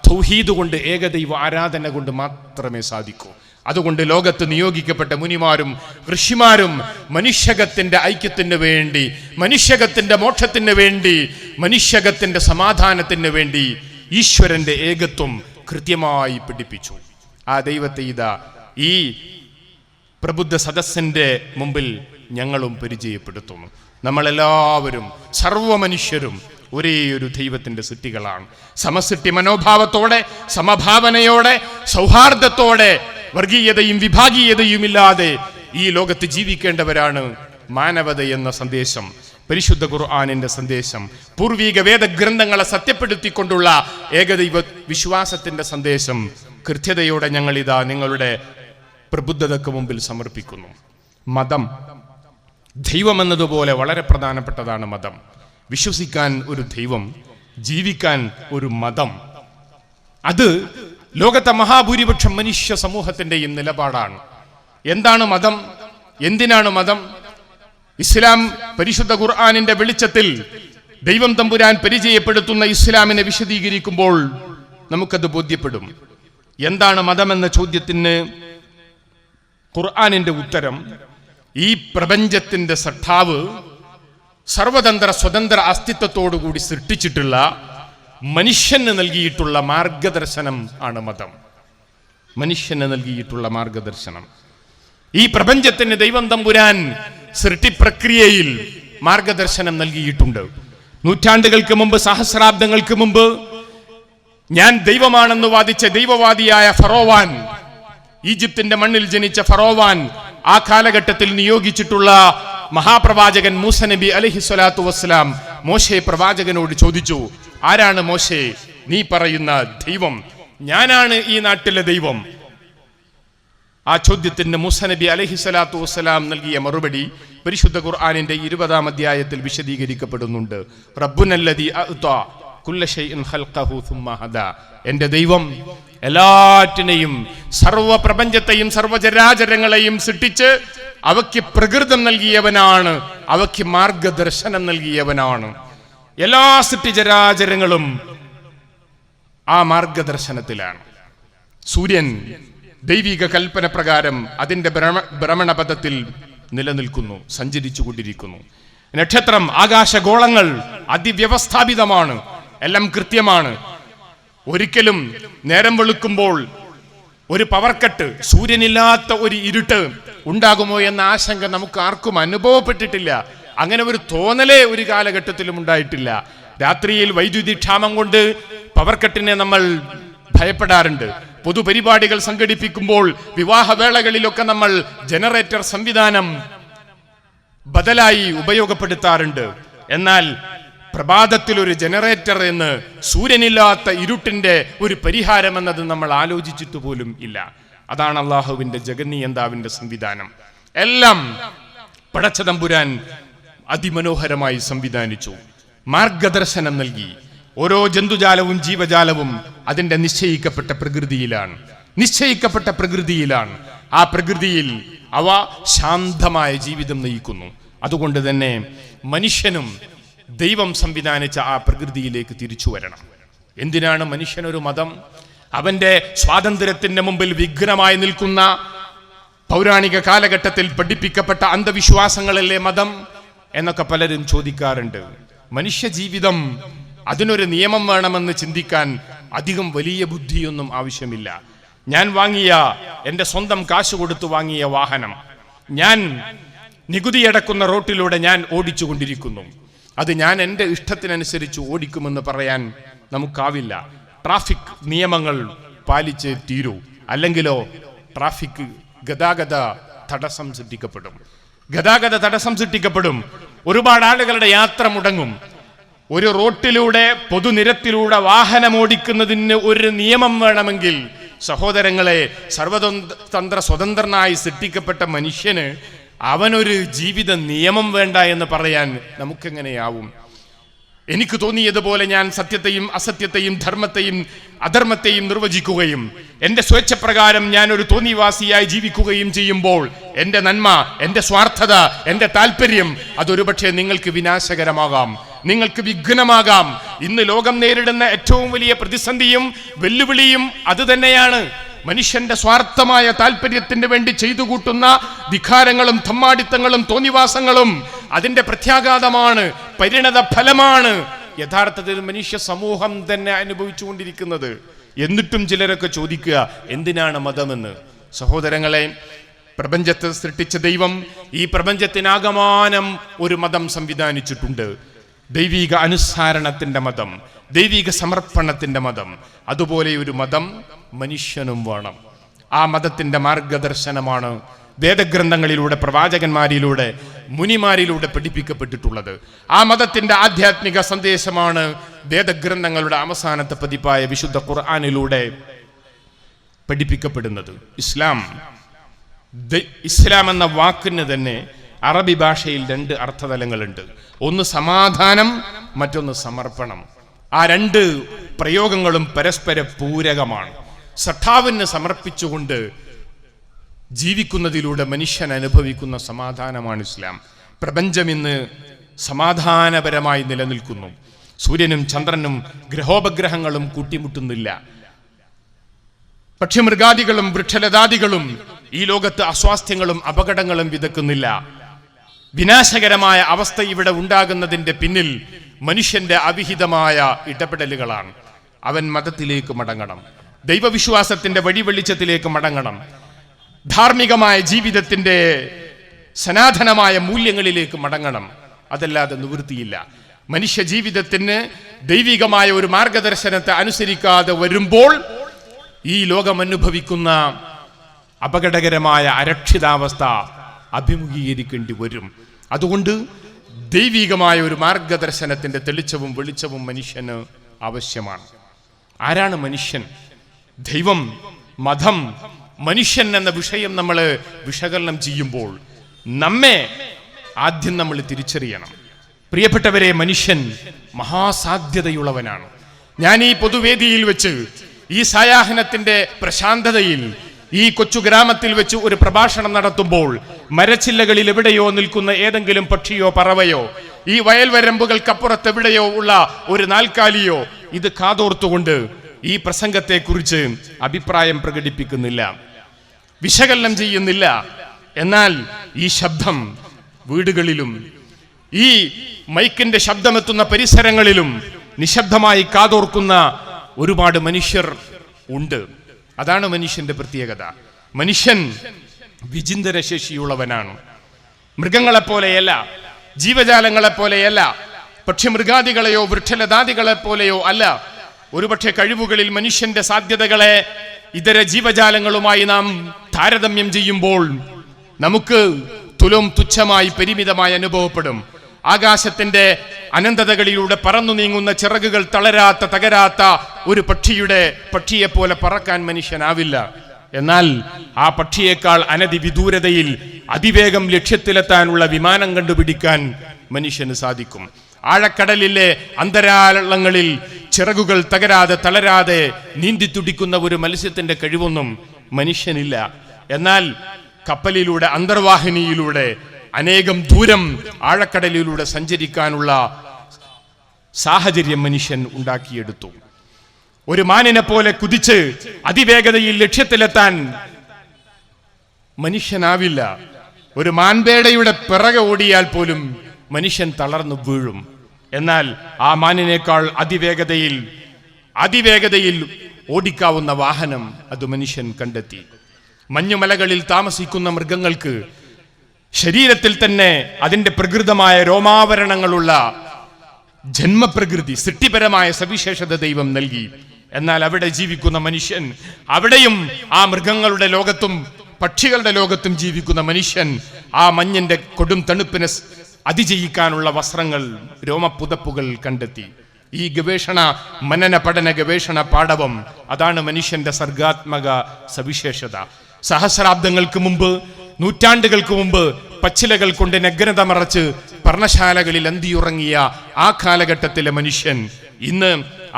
തൗഹീദ് കൊണ്ട്, ഏകദൈവ ആരാധന കൊണ്ട് മാത്രമേ സാധിക്കൂ. അതുകൊണ്ട് ലോകത്ത് നിയോഗിക്കപ്പെട്ട മുനിമാരും ഋഷിമാരും മനുഷ്യകത്തിന്റെ ഐക്യത്തിന് വേണ്ടി, മനുഷ്യകത്തിന്റെ മോക്ഷത്തിന് വേണ്ടി, മനുഷ്യകത്തിന്റെ സമാധാനത്തിന് വേണ്ടി ഈശ്വരന്റെ ഏകത്വം കൃത്യമായി പഠിപ്പിച്ചു. ആ ദൈവത്തെ ഇതാ ഈ പ്രബുദ്ധ സദസ്സിന്റെ മുമ്പിൽ ഞങ്ങളും പരിചയപ്പെടുത്തുന്നു. നമ്മളെല്ലാവരും, സർവ്വ മനുഷ്യരും ഒരേ ഒരു ദൈവത്തിന്റെ സൃഷ്ടികളാണ്. സമസൃഷ്ടി മനോഭാവത്തോടെ, സമഭാവനയോടെ, സൗഹാർദ്ദത്തോടെ, വർഗീയതയും വിഭാഗീയതയും ഇല്ലാതെ ഈ ലോകത്ത് ജീവിക്കേണ്ടവരാണ്. മാനവത എന്ന സന്ദേശം, പരിശുദ്ധ ഖുർആനിന്റെ സന്ദേശം, പൂർവീക വേദഗ്രന്ഥങ്ങളെ സത്യപ്പെടുത്തിക്കൊണ്ടുള്ള ഏകദൈവ വിശ്വാസത്തിന്റെ സന്ദേശം കൃത്യതയോടെ ഞങ്ങളിതാ നിങ്ങളുടെ പ്രബുദ്ധതയ്ക്ക് മുമ്പിൽ സമർപ്പിക്കുന്നു. മതം, ദൈവമെന്നതുപോലെ വളരെ പ്രധാനപ്പെട്ടതാണ് മതം. വിശ്വസിക്കാൻ ഒരു ദൈവം, ജീവിക്കാൻ ഒരു മതം. അത് ലോകത്തെ മഹാഭൂരിപക്ഷം മനുഷ്യ സമൂഹത്തിന്റെയും നിലപാടാണ്. എന്താണ് മതം? എന്തിനാണ് മതം? ഇസ്ലാം പരിശുദ്ധ ഖുർആനിന്റെ വെളിച്ചത്തിൽ ദൈവം തമ്പുരാൻ പരിചയപ്പെടുത്തുന്ന ഇസ്ലാമിനെ വിശദീകരിക്കുമ്പോൾ നമുക്കത് ബോധ്യപ്പെടും. എന്താണ് മതമെന്ന ചോദ്യത്തിന് ഖുർആനിന്റെ ഉത്തരം, ഈ പ്രപഞ്ചത്തിന്റെ സഠാവ് സർവതന്ത്ര സ്വതന്ത്ര അസ്തിത്വത്തോടുകൂടി സൃഷ്ടിച്ചിട്ടുള്ള മനുഷ്യന് നൽകിയിട്ടുള്ള മാർഗദർശനം ആണ് മതം. മനുഷ്യന് നൽകിയിട്ടുള്ള മാർഗദർശനം. ഈ പ്രപഞ്ചത്തിന് ദൈവം തമ്പുരാൻ സൃഷ്ടിപ്രക്രിയയിൽ മാർഗദർശനം നൽകിയിട്ടുണ്ട്. നൂറ്റാണ്ടുകൾക്ക് മുമ്പ്, സഹസ്രാബ്ദങ്ങൾക്ക് മുമ്പ് ഞാൻ ദൈവമാണെന്ന് വാദിച്ച ദൈവവാദിയായ ഫറോവാൻ, ഈജിപ്തിന്റെ മണ്ണിൽ ജനിച്ച ഫറോവാൻ, ആ കാലഘട്ടത്തിൽ നിയോഗിച്ചിട്ടുള്ള മഹാപ്രവാചകൻ മൂസ നബി അലൈഹി സ്വലാത്തു വസ്സലാം മോശെ പ്രവാചകനോട് ചോദിച്ചു, ആരാണ് മോശെ നീ പറയുന്ന ദൈവം? ഞാനാണ് ഈ നാട്ടിലെ ദൈവം. ആ ചോദ്യത്തിന് മൂസ നബി അലൈഹി സ്വലാത്തു വസ്സലാം നൽകിയ മറുപടി പരിശുദ്ധ ഖുർആനിന്റെ 20-ാം അധ്യായത്തിൽ വിശദീകരിക്കപ്പെടുന്നുണ്ട്. റബ്ബുനല്ലദീ അഅ്താ കുല്ല ശൈഇൻ ഖൽഖഹു സുമ്മ ഹദാ. എന്റെ ദൈവം എല്ലാറ്റിനെയും, സർവ്വ പ്രപഞ്ചത്തെയും സർവ്വചരാചരങ്ങളെയും സൃഷ്ടിച്ച് അവയ്ക്ക് പ്രകൃതം നൽകിയവനാണ്, അവയ്ക്ക് മാർഗദർശനം നൽകിയവനാണ്. എല്ലാ സൃഷ്ടിചരാചരങ്ങളും ആ മാർഗദർശനത്തിലാണ്. സൂര്യൻ ദൈവിക കൽപ്പന പ്രകാരം അതിന്റെ ഭ്രമണപഥത്തിൽ നിലനിൽക്കുന്നു, സഞ്ചരിച്ചു കൊണ്ടിരിക്കുന്നു. നക്ഷത്രം, ആകാശഗോളങ്ങൾ അതിവ്യവസ്ഥാപിതമാണ്, എല്ലാം കൃത്യമാണ്. ഒരിക്കലും നേരം വെളുക്കുമ്പോൾ ഒരു പവർ കട്ട്, സൂര്യനില്ലാത്ത ഒരു ഇരുട്ട് ഉണ്ടാകുമോ എന്ന ആശങ്ക നമുക്ക് ആർക്കും അനുഭവപ്പെട്ടിട്ടില്ല. അങ്ങനെ ഒരു തോന്നലേ ഒരു കാലഘട്ടത്തിലും ഉണ്ടായിട്ടില്ല. രാത്രിയിൽ വൈദ്യുതി ക്ഷാമം കൊണ്ട് പവർ കട്ടിനെ നമ്മൾ ഭയപ്പെടാറുണ്ട്. പൊതുപരിപാടികൾ സംഘടിപ്പിക്കുമ്പോൾ, വിവാഹവേളകളിലൊക്കെ നമ്മൾ ജനറേറ്റർ സംവിധാനം ബദലായി ഉപയോഗപ്പെടുത്താറുണ്ട്. എന്നാൽ പ്രഭാതത്തിൽ ഒരു ജനറേറ്റർ എന്ന്, സൂര്യനില്ലാത്ത ഇരുട്ടിന്റെ ഒരു പരിഹാരം എന്നത് നമ്മൾ ആലോചിച്ചിട്ട് പോലും ഇല്ല. അതാണ് അള്ളാഹുവിന്റെ ജഗന്നിയന്താവിന്റെ സംവിധാനം. എല്ലാം പടച്ചതമ്പുരാൻ അതിമനോഹരമായി സംവിധാനിച്ചു, മാർഗദർശനം നൽകി. ഓരോ ജന്തുജാലവും ജീവജാലവും അതിൻ്റെ നിശ്ചയിക്കപ്പെട്ട പ്രകൃതിയിലാണ്. ആ പ്രകൃതിയിൽ അവ ശാന്തമായ ജീവിതം നയിക്കുന്നു. അതുകൊണ്ട് തന്നെ മനുഷ്യനും ദൈവം സംവിധാനിച്ച ആ പ്രകൃതിയിലേക്ക് തിരിച്ചു വരണം. എന്തിനാണ് മനുഷ്യനൊരു മതം? അവന്റെ സ്വാതന്ത്ര്യത്തിന്റെ മുമ്പിൽ വിഘ്നമായി നിൽക്കുന്ന പൗരാണിക കാലഘട്ടത്തിൽ പഠിപ്പിക്കപ്പെട്ട അന്ധവിശ്വാസങ്ങളല്ലേ മതം എന്നൊക്കെ പലരും ചോദിക്കാറുണ്ട്. മനുഷ്യ ജീവിതം അതിനൊരു നിയമം വേണമെന്ന് ചിന്തിക്കാൻ അധികം വലിയ ബുദ്ധിയൊന്നും ആവശ്യമില്ല. ഞാൻ വാങ്ങിയ, എൻ്റെ സ്വന്തം കാശ് കൊടുത്തു വാങ്ങിയ വാഹനം ഞാൻ നികുതിയടക്കുന്ന റോട്ടിലൂടെ ഞാൻ ഓടിച്ചു കൊണ്ടിരിക്കുന്നു. അത് ഞാൻ എൻ്റെ ഇഷ്ടത്തിനനുസരിച്ച് ഓടിക്കുമെന്ന് പറയാൻ നമുക്കാവില്ല. ട്രാഫിക് നിയമങ്ങൾ പാലിച്ച് തീരൂ, അല്ലെങ്കിലോ ട്രാഫിക് ഗതാഗത തടസ്സം സൃഷ്ടിക്കപ്പെടും. ഒരുപാട് ആളുകളുടെ യാത്ര മുടങ്ങും. ഒരു റോട്ടിലൂടെ, പൊതുനിരത്തിലൂടെ വാഹനം ഓടിക്കുന്നതിന് ഒരു നിയമം വേണമെങ്കിൽ സഹോദരങ്ങളെ, സർവതന്ത്ര സ്വതന്ത്രനായി സൃഷ്ടിക്കപ്പെട്ട മനുഷ്യന് അവനൊരു ജീവിത നിയമം വേണ്ട എന്ന് പറയാൻ നമുക്കെങ്ങനെയാവും? എനിക്ക് തോന്നിയതുപോലെ ഞാൻ സത്യത്തെയും അസത്യത്തെയും ധർമ്മത്തെയും അധർമ്മത്തെയും നിർവചിക്കുകയും എൻ്റെ സ്വേച്ഛപ്രകാരം ഞാൻ ഒരു തോന്നിവാസിയായി ജീവിക്കുകയും ചെയ്യുമ്പോൾ എൻ്റെ നന്മ, എൻ്റെ സ്വാർത്ഥത, എൻ്റെ താല്പര്യം അതൊരുപക്ഷെ നിങ്ങൾക്ക് വിനാശകരമാകാം, നിങ്ങൾക്ക് വിഘ്നമാകാം. ഇന്ന് ലോകം നേരിടുന്ന ഏറ്റവും വലിയ പ്രതിസന്ധിയും വെല്ലുവിളിയും അത് തന്നെയാണ്. മനുഷ്യന്റെ സ്വാർത്ഥമായ താല്പര്യത്തിന് വേണ്ടി ചെയ്തു കൂട്ടുന്ന ധിക്കാരങ്ങളും തമ്മാടിത്തങ്ങളും തോന്നിവാസങ്ങളും അതിന്റെ പ്രത്യാഘാതമാണ്, പരിണത ഫലമാണ് യഥാർത്ഥത്തിൽ മനുഷ്യ സമൂഹം തന്നെ അനുഭവിച്ചുകൊണ്ടിരിക്കുന്നത്. എന്നിട്ടും ചിലരൊക്കെ ചോദിക്കുക, എന്തിനാണ് മതമെന്ന്? സഹോദരങ്ങളെ, പ്രപഞ്ചത്തെ സൃഷ്ടിച്ച ദൈവം ഈ പ്രപഞ്ചത്തിനാകമാനം ഒരു മതം സംവിധാനിച്ചിട്ടുണ്ട്. ദൈവിക അനുസരണത്തിന്റെ മതം, ദൈവിക സമർപ്പണത്തിന്റെ മതം. അതുപോലെ ഒരു മതം മനുഷ്യനും വേണം. ആ മതത്തിന്റെ മാർഗദർശനമാണ് വേദഗ്രന്ഥങ്ങളിലൂടെ, പ്രവാചകന്മാരിലൂടെ, മുനിമാരിലൂടെ പഠിപ്പിക്കപ്പെട്ടിട്ടുള്ളത്. ആ മതത്തിന്റെ ആധ്യാത്മിക സന്ദേശമാണ് വേദഗ്രന്ഥങ്ങളുടെ അവസാനത്തെ പതിപ്പായ വിശുദ്ധ ഖുർആനിലൂടെ പഠിപ്പിക്കപ്പെടുന്നത്. ഇസ്ലാം എന്ന വാക്കിന് തന്നെ അറബി ഭാഷയിൽ 2 അർത്ഥതലങ്ങളുണ്ട്. ഒന്ന് സമാധാനം, മറ്റൊന്ന് സമർപ്പണം. ആ 2 പ്രയോഗങ്ങളും പരസ്പര പൂരകമാണ്. സഖാവിന് സമർപ്പിച്ചുകൊണ്ട് ജീവിക്കുന്നതിലൂടെ മനുഷ്യൻ അനുഭവിക്കുന്ന സമാധാനമാണ് ഇസ്ലാം. പ്രപഞ്ചം ഇന്ന് സമാധാനപരമായി നിലനിൽക്കുന്നു. സൂര്യനും ചന്ദ്രനും ഗ്രഹോപഗ്രഹങ്ങളും കൂട്ടിമുട്ടുന്നില്ല. പക്ഷിമൃഗാദികളും വൃക്ഷലതാദികളും ഈ ലോകത്ത് അസ്വാസ്ഥ്യങ്ങളും അപകടങ്ങളും വിതക്കുന്നില്ല. വിനാശകരമായ അവസ്ഥ ഇവിടെ ഉണ്ടാകുന്നതിന്റെ പിന്നിൽ മനുഷ്യന്റെ അവിഹിതമായ ഇടപെടലുകളാണ്. അവൻ മതത്തിലേക്ക് മടങ്ങണം, ദൈവവിശ്വാസത്തിന്റെ വഴി വെളിച്ചത്തിലേക്ക് മടങ്ങണം, ധാർമ്മികമായ ജീവിതത്തിന്റെ സനാതനമായ മൂല്യങ്ങളിലേക്ക് മടങ്ങണം. അതല്ലാതെ നിവൃത്തിയില്ല. മനുഷ്യ ജീവിതത്തിന് ദൈവികമായ ഒരു മാർഗദർശനത്തെ അനുസരിക്കാതെ വരുമ്പോൾ ഈ ലോകം അനുഭവിക്കുന്ന അപകടകരമായ അരക്ഷിതാവസ്ഥ അഭിമുഖീകരിക്കേണ്ടി വരും. അതുകൊണ്ട് ദൈവികമായ ഒരു മാർഗദർശനത്തിന്റെ തെളിച്ചവും വെളിച്ചവും മനുഷ്യന് ആവശ്യമാണ്. ആരാണ് മനുഷ്യൻ? ദൈവം, മതം, മനുഷ്യൻ എന്ന വിഷയം നമ്മൾ വിശകലനം ചെയ്യുമ്പോൾ നമ്മെ ആദ്യം നമ്മൾ തിരിച്ചറിയണം. പ്രിയപ്പെട്ടവരെ, മനുഷ്യൻ മഹാസാധ്യതയുള്ളവനാണ്. ഞാൻ ഈ പൊതുവേദിയിൽ വെച്ച്, ഈ സായാഹ്നത്തിന്റെ പ്രശാന്തതയിൽ, ഈ കൊച്ചു ഗ്രാമത്തിൽ വെച്ച് ഒരു പ്രഭാഷണം നടത്തുമ്പോൾ മരച്ചില്ലകളിൽ എവിടെയോ നിൽക്കുന്ന ഏതെങ്കിലും പക്ഷിയോ പറവയോ, ഈ വയൽവരമ്പുകൾക്കപ്പുറത്ത് എവിടെയോ ഉള്ള ഒരു നാൽക്കാലിയോ ഇത് കാതോർത്തുകൊണ്ട് ഈ പ്രസംഗത്തെക്കുറിച്ച് അഭിപ്രായം പ്രകടിപ്പിക്കുന്നില്ല, വിശകലനം ചെയ്യുന്നില്ല. എന്നാൽ ഈ ശബ്ദം വീടുകളിലും ഈ മൈക്കിന്റെ ശബ്ദമെത്തുന്ന പരിസരങ്ങളിലും നിശബ്ദമായി കാതോർക്കുന്ന ഒരുപാട് മനുഷ്യർ ഉണ്ട്. അതാണ് മനുഷ്യന്റെ പ്രത്യേകത. മനുഷ്യൻ വിചിന്തനശേഷിയുള്ളവനാണ്. മൃഗങ്ങളെപ്പോലെയല്ല, ജീവജാലങ്ങളെപ്പോലെയല്ല, പക്ഷിമൃഗാദികളെയോ വൃക്ഷലതാദികളെ പോലെയോ അല്ല. ഒരുപക്ഷെ കഴിവുകളിൽ മനുഷ്യന്റെ സാധ്യതകളെ ഇതര ജീവജാലങ്ങളുമായി നാം താരതമ്യം ചെയ്യുമ്പോൾ നമുക്ക് തുച്ഛമായി പരിമിതമായി അനുഭവപ്പെടും. ആകാശത്തിന്റെ അനന്തതകളിലൂടെ പറന്നു നീങ്ങുന്ന ചിറകുകൾ തകരാത്ത ഒരു പക്ഷിയെ പോലെ പറക്കാൻ മനുഷ്യനാവില്ല. എന്നാൽ ആ പക്ഷിയേക്കാൾ അനധിവിദൂരതയിൽ അതിവേഗം ലക്ഷ്യത്തിലെത്താനുള്ള വിമാനം കണ്ടുപിടിക്കാൻ മനുഷ്യന് സാധിക്കും. ആഴക്കടലിലെ അന്തരാളങ്ങളിൽ ചിറകുകൾ തകരാതെ തളരാതെ നീന്തി തുടിക്കുന്ന ഒരു മത്സ്യത്തിന്റെ കഴിവൊന്നും മനുഷ്യനില്ല. എന്നാൽ കപ്പലിലൂടെ, അന്തർവാഹിനിയിലൂടെ അനേകം ദൂരം ആഴക്കടലിലൂടെ സഞ്ചരിക്കാനുള്ള സാഹചര്യം മനുഷ്യൻ ഉണ്ടാക്കിയെടുത്തു. ഒരു മാനിനെ പോലെ കുതിച്ച് അതിവേഗതയിൽ ലക്ഷ്യത്തിലെത്താൻ മനുഷ്യനാവില്ല. ഒരു മാൻപേടയുടെ പിറകെ ഓടിയാൽ പോലും മനുഷ്യൻ തളർന്നു വീഴും. എന്നാൽ ആ മാനിനേക്കാൾ അതിവേഗതയിൽ ഓടിക്കാവുന്ന വാഹനം അത് മനുഷ്യൻ കണ്ടെത്തി. മഞ്ഞുമലകളിൽ താമസിക്കുന്ന മൃഗങ്ങൾക്ക് ശരീരത്തിൽ തന്നെ അതിൻ്റെ പ്രകൃതമായ രോമാവരണങ്ങളുള്ള ജന്മപ്രകൃതി, സൃഷ്ടിപരമായ സവിശേഷത ദൈവം നൽകി. എന്നാൽ അവിടെ ജീവിക്കുന്ന മനുഷ്യൻ, അവിടെയും ആ മൃഗങ്ങളുടെ ലോകത്തും പക്ഷികളുടെ ലോകത്തും ജീവിക്കുന്ന മനുഷ്യൻ ആ മഞ്ഞിന്റെ കൊടും തണുപ്പിനെ അതിജയിക്കാനുള്ള വസ്ത്രങ്ങൾ, രോമപ്പുതപ്പുകൾ കണ്ടെത്തി. ഈ മനന പഠന ഗവേഷണ പാടവം അതാണ് മനുഷ്യന്റെ സർഗാത്മക സവിശേഷത. സഹസ്രാബ്ദങ്ങൾക്ക് മുമ്പ്, നൂറ്റാണ്ടുകൾക്ക് മുമ്പ് പച്ചിലകൾ കൊണ്ട് നഗ്നത മറച്ച് പർണശാലകളിൽ അന്തിയുറങ്ങിയ ആ കാലഘട്ടത്തിലെ മനുഷ്യൻ ഇന്ന്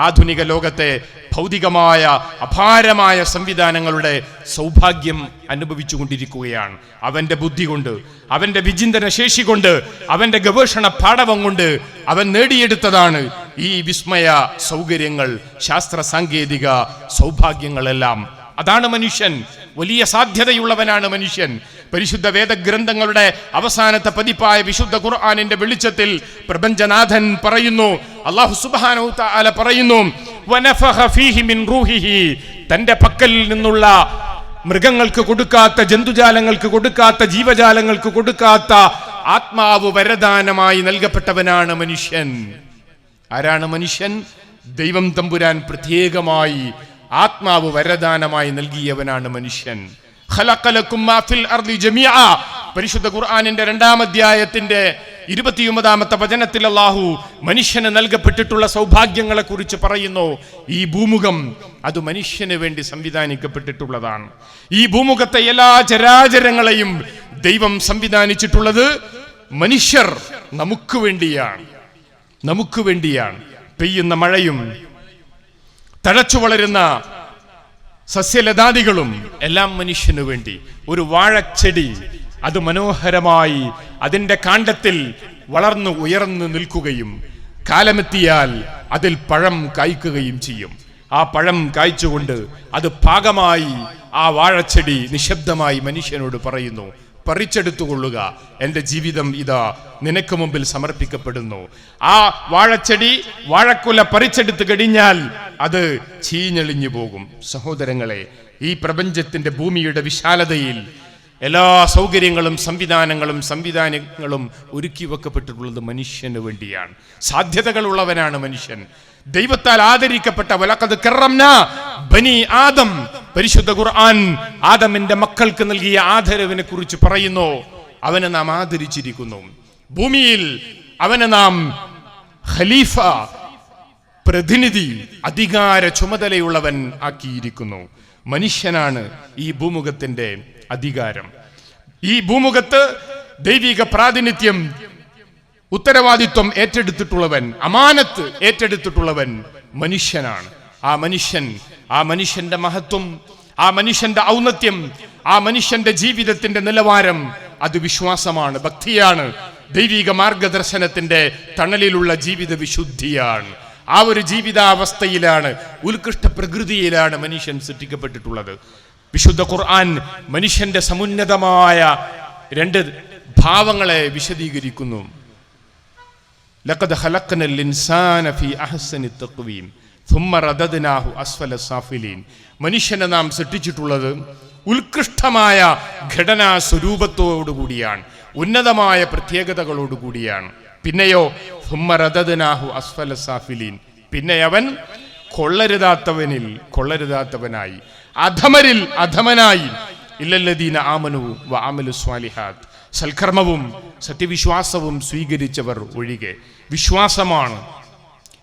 ആധുനിക ലോകത്തെ ഭൗതികമായ അപാരമായ സംവിധാനങ്ങളുടെ സൗഭാഗ്യം അനുഭവിച്ചു കൊണ്ടിരിക്കുകയാണ്. അവന്റെ ബുദ്ധി കൊണ്ട്, അവന്റെ വിചിന്തന ശേഷി കൊണ്ട്, അവന്റെ ഗവേഷണ പാടവം കൊണ്ട് അവൻ നേടിയെടുത്തതാണ് ഈ വിസ്മയ സൗകര്യങ്ങൾ, ശാസ്ത്ര സാങ്കേതിക സൗഭാഗ്യങ്ങളെല്ലാം. അതാണ് മനുഷ്യൻ. വലിയ സാധ്യതയുള്ളവനാണ് മനുഷ്യൻ. പരിശുദ്ധ വേദഗ്രന്ഥങ്ങളുടെ അവസാനത്തെ പതിപ്പായ വിശുദ്ധ ഖുർആനിന്റെ വെളിച്ചത്തിൽ പ്രപഞ്ചനാഥൻ പറയുന്നു, അല്ലാഹു സുബ്ഹാനഹു തആല പറയുന്നു, വനഫഖ ഫീഹി മിൻ റൂഹിഹി, തന്റെ പക്കൽ നിന്നുള്ള മൃഗങ്ങൾക്ക് കൊടുക്കാത്ത, ജന്തുജാലങ്ങൾക്ക് കൊടുക്കാത്ത, ജീവജാലങ്ങൾക്ക് കൊടുക്കാത്ത ആത്മാവ് വരദാനമായി നൽകപ്പെട്ടവനാണ് മനുഷ്യൻ. ആരാണ് മനുഷ്യൻ? ദൈവം തമ്പുരാൻ പ്രത്യേകമായി ആത്മാവ് വരദാനമായി നൽകിയവനാണ് മനുഷ്യൻ. ഖലഖലകും മാ ഫിൽ അർളി ജമീഅ, പരിശുദ്ധ ഖുർആനിന്റെ 2-ാം അധ്യായത്തിന്റെ 29-ാമത്തെ വചനത്തിൽ അല്ലാഹു മനുഷ്യന് നൽകപ്പെട്ടിട്ടുള്ള സൗഭാഗ്യങ്ങളെ കുറിച്ച് പറയുന്നു. ഈ ഭൂമുഖം അത് മനുഷ്യന് വേണ്ടി സംവിധാനിക്കപ്പെട്ടിട്ടുള്ളതാണ്. ഈ ഭൂമുഖത്തെ എല്ലാ ചരാചരങ്ങളെയും ദൈവം സംവിധാനിച്ചിട്ടുള്ളത് മനുഷ്യർ നമുക്ക് വേണ്ടിയാണ്. പെയ്യുന്ന മഴയും തഴച്ചു വളരുന്ന സസ്യലതാദികളും എല്ലാം മനുഷ്യനു വേണ്ടി. ഒരു വാഴച്ചെടി അത് മനോഹരമായി അതിൻ്റെ കാണ്ഡത്തിൽ വളർന്നു ഉയർന്നു നിൽക്കുകയും കാലമെത്തിയാൽ അതിൽ പഴം കായ്ക്കുകയും ചെയ്യും. ആ പഴം കായ്ച്ചുകൊണ്ട് അത് പാകമായി ആ വാഴച്ചെടി നിശബ്ദമായി മനുഷ്യനോട് പറയുന്നു, പറിച്ചെടുത്തുകൊള്ളുക, എൻ്റെ ജീവിതം ഇതാ നിനക്ക് മുമ്പിൽ സമർപ്പിക്കപ്പെടുന്നു. ആ വാഴച്ചെടി, വാഴക്കുല പറിച്ചെടുത്ത് കഴിഞ്ഞാൽ അത് ചീഞ്ഞെളിഞ്ഞു പോകും. സഹോദരങ്ങളെ, ഈ പ്രപഞ്ചത്തിന്റെ ഭൂമിയുടെ വിശാലതയിൽ എല്ലാ സൗകര്യങ്ങളും സംവിധാനങ്ങളും ഒരുക്കി വെക്കപ്പെട്ടിട്ടുള്ളത് മനുഷ്യന് വേണ്ടിയാണ്. സാധ്യതകളുള്ളവനാണ് മനുഷ്യൻ. ദൈവത്താൽ ആദരിക്കപ്പെട്ട വലഖദ് കറംനാ ബനി ആദം, പരിശുദ്ധ ഖുർആൻ ആദമിന്റെ മക്കൾക്ക് നൽകിയ ആദരവിനെ കുറിച്ച് പറയുന്നു. അവനെ നാം ആദരിച്ചിരിക്കുന്നു. ഭൂമിയിൽ അവനെ നാം ഖലീഫ, പ്രതിനിധി, അധികാര ചുമതലയുള്ളവൻ ആക്കിയിരിക്കുന്നു. മനുഷ്യനാണ് ഈ ഭൂമുഖത്തിന്റെ അധികാരം. ഈ ഭൂമുഖത്ത് ദൈവിക പ്രാതിനിധ്യം, ഉത്തരവാദിത്വം ഏറ്റെടുത്തിട്ടുള്ളവൻ, അമാനത്ത് ഏറ്റെടുത്തിട്ടുള്ളവൻ മനുഷ്യനാണ്. ആ മനുഷ്യന്റെ മഹത്വം, ആ മനുഷ്യന്റെ ഔന്നത്യം, ആ മനുഷ്യന്റെ ജീവിതത്തിന്റെ നിലവാരം അത് വിശ്വാസമാണ്, ഭക്തിയാണ്, ദൈവിക മാർഗദർശനത്തിന്റെ തണലിലുള്ള ജീവിത വിശുദ്ധിയാണ്. ആ ഒരു ജീവിതാവസ്ഥയിലാണ്, ഉത്കൃഷ്ട പ്രകൃതിയിലാണ് മനുഷ്യൻ സൃഷ്ടിക്കപ്പെട്ടിട്ടുള്ളത്. വിശുദ്ധ ഖുർആൻ മനുഷ്യന്റെ സമുന്നതമായ 2 ഭാവങ്ങളെ വിശദീകരിക്കുന്നു. ലഖദ് ഖലഖ്നൽ ഇൻസാന ഫീ അഹ്സനി തഖ്വീം സുമ്മ റദദ്നാഹു അസ്ഫല സാഫിലീൻ. മനുഷ്യനെ നാം സൃഷ്ടിച്ചിട്ടുള്ളത് ഉത്കൃഷ്ടമായ ഘടനാ സ്വരൂപത്തോടുകൂടിയാണ്, ഉന്നതമായ പ്രത്യേകതകളോടുകൂടിയാണ്. പിന്നെയോ സുമ്മ റദദ്നാഹു അസ്ഫല സാഫിലീൻ, പിന്നെ അവൻ കൊള്ളരുതാത്തവനായി, അധമരിൽ അധമനായി. ഇല്ലല്ലദീന ആമനു വ അമലു സ്വാലിഹാത്ത്, സൽക്കർമ്മവും സത്യവിശ്വാസവും സ്വീകരിച്ചവർ ഒഴികെ. വിശ്വാസമാണ്,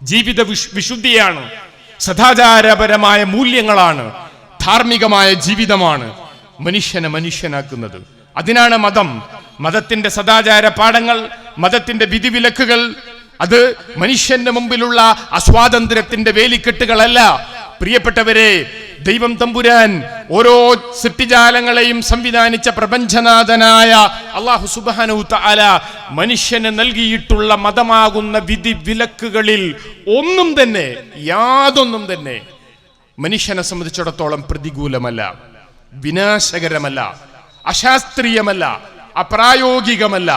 ജീവിത വിശുദ്ധിയാണ്, സദാചാരപരമായ മൂല്യങ്ങളാണ്, ധാർമ്മികമായ ജീവിതമാണ് മനുഷ്യനെ മനുഷ്യനാക്കുന്നത്. അതിനാണ് മതം. മതത്തിന്റെ സദാചാര പാഠങ്ങൾ, മതത്തിന്റെ വിധിവിലക്കുകൾ, അത് മനുഷ്യന്റെ മുമ്പിലുള്ള അസ്വാതന്ത്ര്യത്തിന്റെ വേലിക്കെട്ടുകളല്ല. പ്രിയപ്പെട്ടവരെ, ദൈവം തമ്പുരാൻ ഓരോ സൃഷ്ടിജാലങ്ങളെയും സംവിധാനിച്ച പ്രപഞ്ചനാഥനായ അല്ലാഹു സുബ്ഹാനഹു തആല മനുഷ്യന് നൽകിയിട്ടുള്ള മതമാകുന്ന വിധി വിലക്കുകളിൽ യാതൊന്നും തന്നെ മനുഷ്യനെ സംബന്ധിച്ചിടത്തോളം പ്രതികൂലമല്ല, വിനാശകരമല്ല, അശാസ്ത്രീയമല്ല, അപ്രായോഗികമല്ല.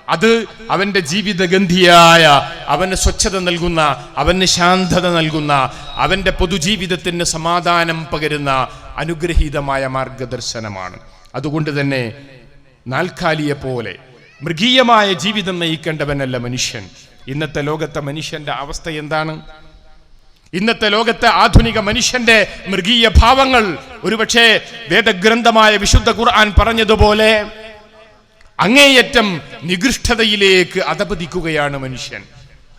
അത് അവന്റെ ജീവിതഗന്ധിയായ, അവന് സ്വച്ഛത നൽകുന്ന, അവന് ശാന്തത നൽകുന്ന, അവന്റെ പൊതുജീവിതത്തിന് സമാധാനം പകരുന്ന അനുഗ്രഹീതമായ മാർഗദർശനമാണ്. അതുകൊണ്ട് തന്നെ നാൽക്കാലിയെ പോലെ മൃഗീയമായ ജീവിതം നയിക്കേണ്ടവനല്ല മനുഷ്യൻ. ഇന്നത്തെ ലോകത്തെ മനുഷ്യന്റെ അവസ്ഥ എന്താണ്? ഇന്നത്തെ ലോകത്തെ ആധുനിക മനുഷ്യന്റെ മൃഗീയ ഭാവങ്ങൾ ഒരുപക്ഷെ വേദഗ്രന്ഥമായ വിശുദ്ധ ഖുർആൻ പറഞ്ഞതുപോലെ അങ്ങേയറ്റം നികൃഷ്ടതയിലേക്ക് അധപതിക്കുകയാണ് മനുഷ്യൻ.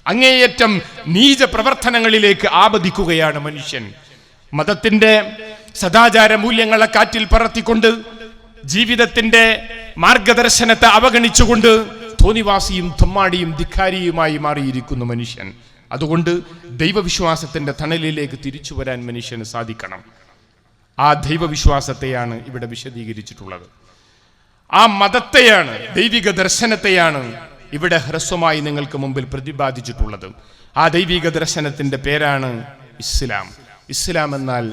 അങ്ങേയറ്റം നീച പ്രവർത്തനങ്ങളിലേക്ക് ആപതിക്കുകയാണ് മനുഷ്യൻ. മതത്തിന്റെ സദാചാര മൂല്യങ്ങളെ കാറ്റിൽ പറത്തിക്കൊണ്ട്, ജീവിതത്തിന്റെ മാർഗദർശനത്തെ അവഗണിച്ചുകൊണ്ട് തോന്നിവാസിയും തൊമ്മാടിയും ധിക്കാരിയുമായി മാറിയിരിക്കുന്നു മനുഷ്യൻ. അതുകൊണ്ട് ദൈവവിശ്വാസത്തിന്റെ തണലിലേക്ക് തിരിച്ചു വരാൻ മനുഷ്യന് സാധിക്കണം. ആ ദൈവവിശ്വാസത്തെയാണ് ഇവിടെ വിശദീകരിച്ചിട്ടുള്ളത്. ആ മതത്തെയാണ്, ദൈവിക ദർശനത്തെയാണ് ഇവിടെ ഹ്രസ്വമായി നിങ്ങൾക്ക് മുമ്പിൽ പ്രതിപാദിച്ചിട്ടുള്ളത്. ആ ദൈവിക ദർശനത്തിന്റെ പേരാണ് ഇസ്ലാം. ഇസ്ലാം എന്നാൽ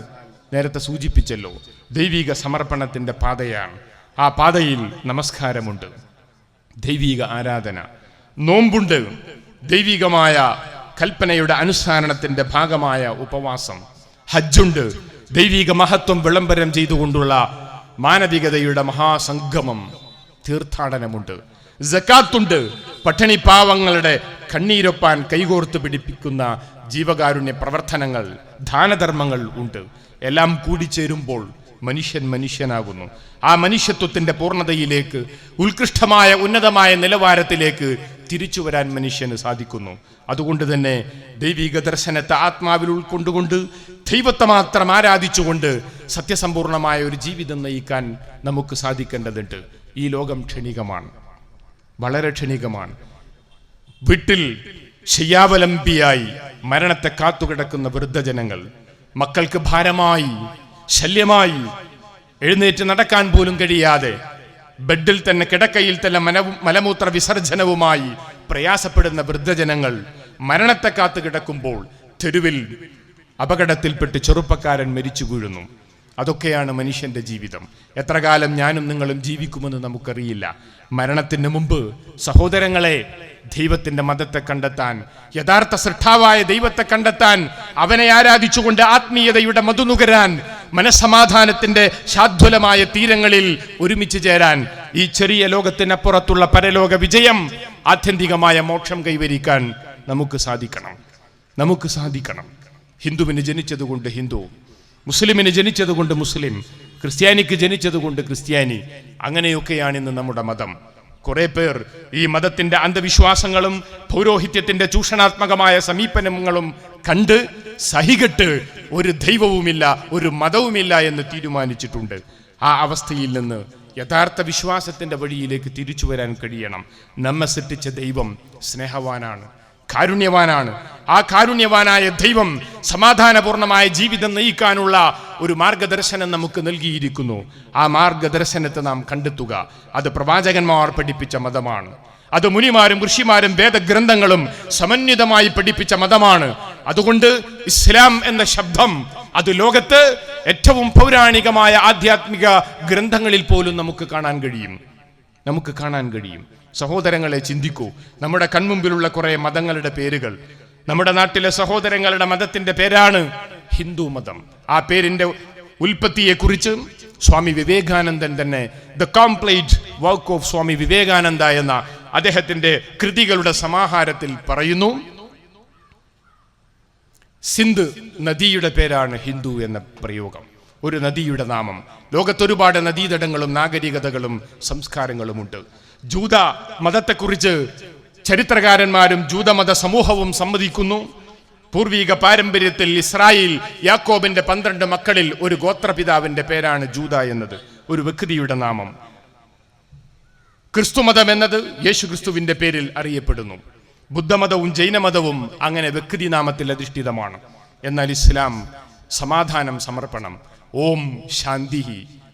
നേരത്തെ സൂചിപ്പിച്ചല്ലോ, ദൈവിക സമർപ്പണത്തിന്റെ പാതയാണ്. ആ പാതയിൽ നമസ്കാരമുണ്ട്, ദൈവിക ആരാധന, നോമ്പുണ്ട്, ദൈവികമായ കൽപ്പനയുടെ അനുസരണത്തിന്റെ ഭാഗമായ ഉപവാസം, ഹജ്ജുണ്ട്, ദൈവിക മഹത്വം വിളംബരം ചെയ്തുകൊണ്ടുള്ള മാനവികതയുടെ മഹാസംഗമം, തീർത്ഥാടനമുണ്ട്, സക്കാത്തുണ്ട്, പട്ടിണി പാവങ്ങളുടെ കണ്ണീരൊപ്പാൻ കൈകോർത്ത് പിടിപ്പിക്കുന്ന ജീവകാരുണ്യ പ്രവർത്തനങ്ങൾ, ദാനധർമ്മങ്ങൾ ഉണ്ട്. എല്ലാം കൂടിച്ചേരുമ്പോൾ മനുഷ്യൻ മനുഷ്യനാകുന്നു. ആ മനുഷ്യത്വത്തിന്റെ പൂർണ്ണതയിലേക്ക്, ഉത്കൃഷ്ടമായ ഉന്നതമായ നിലവാരത്തിലേക്ക് തിരിച്ചു വരാൻ മനുഷ്യന് സാധിക്കുന്നു. അതുകൊണ്ട് തന്നെ ദൈവിക ദർശനത്തെ ആത്മാവിൽ ഉൾക്കൊണ്ടുകൊണ്ട്, ദൈവത്തെ മാത്രം ആരാധിച്ചുകൊണ്ട് സത്യസമ്പൂർണമായ ഒരു ജീവിതം നയിക്കാൻ നമുക്ക് സാധിക്കേണ്ടതുണ്ട്. ഈ ലോകം ക്ഷണികമാണ്, വളരെ ക്ഷണികമാണ്. വീട്ടിൽ ശയ്യാവലംബിയായി മരണത്തെ കാത്തുകിടക്കുന്ന വൃദ്ധജനങ്ങൾ, മക്കൾക്ക് ഭാരമായി, ശല്യമായി, എഴുന്നേറ്റ് നടക്കാൻ പോലും കഴിയാതെ ബെഡിൽ തന്നെ, കിടക്കയിൽ തന്നെ മലമൂത്ര വിസർജനവുമായി പ്രയാസപ്പെടുന്ന വൃദ്ധജനങ്ങൾ മരണത്തെ കാത്തു കിടക്കുമ്പോൾ തെരുവിൽ അപകടത്തിൽപ്പെട്ട് ചെറുപ്പക്കാരൻ മരിച്ചു വീഴുന്നു. അതൊക്കെയാണ് മനുഷ്യന്റെ ജീവിതം. എത്ര കാലം ഞാനും നിങ്ങളും ജീവിക്കുമെന്ന് നമുക്കറിയില്ല. മരണത്തിന് മുമ്പ് സഹോദരങ്ങളെ, ദൈവത്തിന്റെ മതത്തെ കണ്ടെത്താൻ, യഥാർത്ഥ സൃഷ്ടാവായ ദൈവത്തെ കണ്ടെത്താൻ, അവനെ ആരാധിച്ചുകൊണ്ട് ആത്മീയതയുടെ മധുനുകരാൻ, മനസ്സമാധാനത്തിന്റെ ശാദ്വലമായ തീരങ്ങളിൽ ഒരുമിച്ച് ചേരാൻ, ഈ ചെറിയ ലോകത്തിനപ്പുറത്തുള്ള പരലോക വിജയം, ആത്യന്തികമായ മോക്ഷം കൈവരിക്കാൻ നമുക്ക് സാധിക്കണം. ഹിന്ദുവിന് ജനിച്ചതുകൊണ്ട് ഹിന്ദു, മുസ്ലിമിന് ജനിച്ചതുകൊണ്ട് മുസ്ലിം, ക്രിസ്ത്യാനിക്ക് ജനിച്ചതുകൊണ്ട് ക്രിസ്ത്യാനി. അങ്ങനെയൊക്കെയാണ് ഇന്ന് നമ്മുടെ മതം. കുറെ പേർ ഈ മതത്തിന്റെ അന്ധവിശ്വാസങ്ങളും പൗരോഹിത്യത്തിന്റെ ചൂഷണാത്മകമായ സമീപനങ്ങളും കണ്ട് സഹികെട്ട് ഒരു ദൈവവുമില്ല, ഒരു മതവുമില്ല എന്ന് തീരുമാനിച്ചിട്ടുണ്ട്. ആ അവസ്ഥയിൽ നിന്ന് യഥാർത്ഥ വിശ്വാസത്തിന്റെ വഴിയിലേക്ക് തിരിച്ചു വരാൻ കഴിയണം. നമ്മെ സൃഷ്ടിച്ച ദൈവം സ്നേഹവാനാണ്, കാരുണ്യവാനാണ്. ആ കാരുണ്യവാനായ ദൈവം സമാധാനപൂർണമായ ജീവിതം നയിക്കാനുള്ള ഒരു മാർഗദർശനം നമുക്ക് നൽകിയിരിക്കുന്നു. ആ മാർഗദർശനത്തെ നാം കണ്ടെത്തുക. അത് പ്രവാചകന്മാർ പഠിപ്പിച്ച മതമാണ്. അത് മുനിമാരും ഋഷിമാരും വേദഗ്രന്ഥങ്ങളും സമന്വിതമായി പഠിപ്പിച്ച മതമാണ്. അതുകൊണ്ട് ഇസ്ലാം എന്ന ശബ്ദം അത് ലോകത്ത് ഏറ്റവും പൗരാണികമായ ആധ്യാത്മിക ഗ്രന്ഥങ്ങളിൽ പോലും നമുക്ക് കാണാൻ കഴിയും. സഹോദരങ്ങളെ, ചിന്തിക്കൂ. നമ്മുടെ കൺമുമ്പിലുള്ള കുറെ മതങ്ങളുടെ പേരുകൾ, നമ്മുടെ നാട്ടിലെ സഹോദരങ്ങളുടെ മതത്തിന്റെ പേരാണ് ഹിന്ദു മതം. ആ പേരിന്റെ ഉൽപ്പത്തിയെക്കുറിച്ച് സ്വാമി വിവേകാനന്ദൻ തന്നെ the complete work of Swami Vivekananda എന്ന അദ്ദേഹത്തിന്റെ കൃതികളുടെ സമാഹാരത്തിൽ പറയുന്നു, സിന്ധ് നദിയുടെ പേരാണ് ഹിന്ദു എന്ന പ്രയോഗം. ഒരു നദിയുടെ നാമം. ലോകത്തൊരുപാട് നദീതടങ്ങളും നാഗരികതകളും സംസ്കാരങ്ങളുമുണ്ട്. ജൂത മതത്തെക്കുറിച്ച് ചരിത്രകാരന്മാരും ജൂതമത സമൂഹവും സമ്മതിക്കുന്നു. പൂർവിക പാരമ്പര്യത്തിൽ ഇസ്രായേൽ യാക്കോബിന്റെ 12 മക്കളിൽ ഒരു ഗോത്രപിതാവിന്റെ പേരാണ് ജൂത എന്നത്, ഒരു വ്യക്തിയുടെ നാമം. ക്രിസ്തുമതം എന്നത് യേശുക്രിസ്തുവിന്റെ പേരിൽ അറിയപ്പെടുന്നു. ബുദ്ധമതവും ജൈനമതവും അങ്ങനെ വ്യക്തിനാമത്തിൽ അധിഷ്ഠിതമാണ്. എന്നാൽ ഇസ്ലാം സമാധാനം, സമർപ്പണം. ഓം ശാന്തി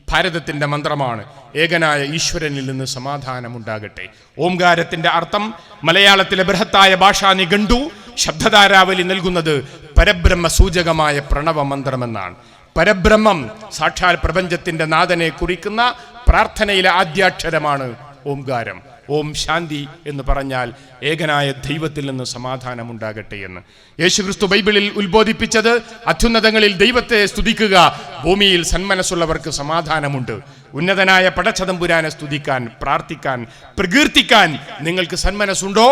ഭാരതത്തിന്റെ മന്ത്രമാണ്. ഏകനായ ഈശ്വരനിൽ നിന്ന് സമാധാനമുണ്ടാകട്ടെ. ഓംകാരത്തിന്റെ അർത്ഥം മലയാളത്തിലെ ബൃഹത്തായ ഭാഷാ നിഘണ്ടു ശബ്ദധാരാവലി നൽകുന്നത് പരബ്രഹ്മ സൂചകമായ പ്രണവ മന്ത്രമെന്നാണ്. പരബ്രഹ്മം സാക്ഷാൽ പ്രപഞ്ചത്തിന്റെ നാഥനെ കുറിക്കുന്ന പ്രാർത്ഥനയിലെ ആദ്യാക്ഷരമാണ് ഓംകാരം. ഓം ശാന്തി എന്ന് പറഞ്ഞാൽ ഏകനായ ദൈവത്തിൽ നിന്ന് സമാധാനമുണ്ടാകട്ടെ എന്ന്. യേശുക്രിസ്തു ബൈബിളിൽ ഉത്ബോധിപ്പിച്ചത് അത്യുന്നതങ്ങളിൽ ദൈവത്തെ സ്തുതിക്കുക, ഭൂമിയിൽ സന്മനസ്സുള്ളവർക്ക് സമാധാനമുണ്ട്. ഉന്നതനായ പടച്ചതമ്പുരാനെ സ്തുതിക്കാൻ, പ്രാർത്ഥിക്കാൻ, പ്രകീർത്തിക്കാൻ നിങ്ങൾക്ക് സന്മനസ്സുണ്ടോ?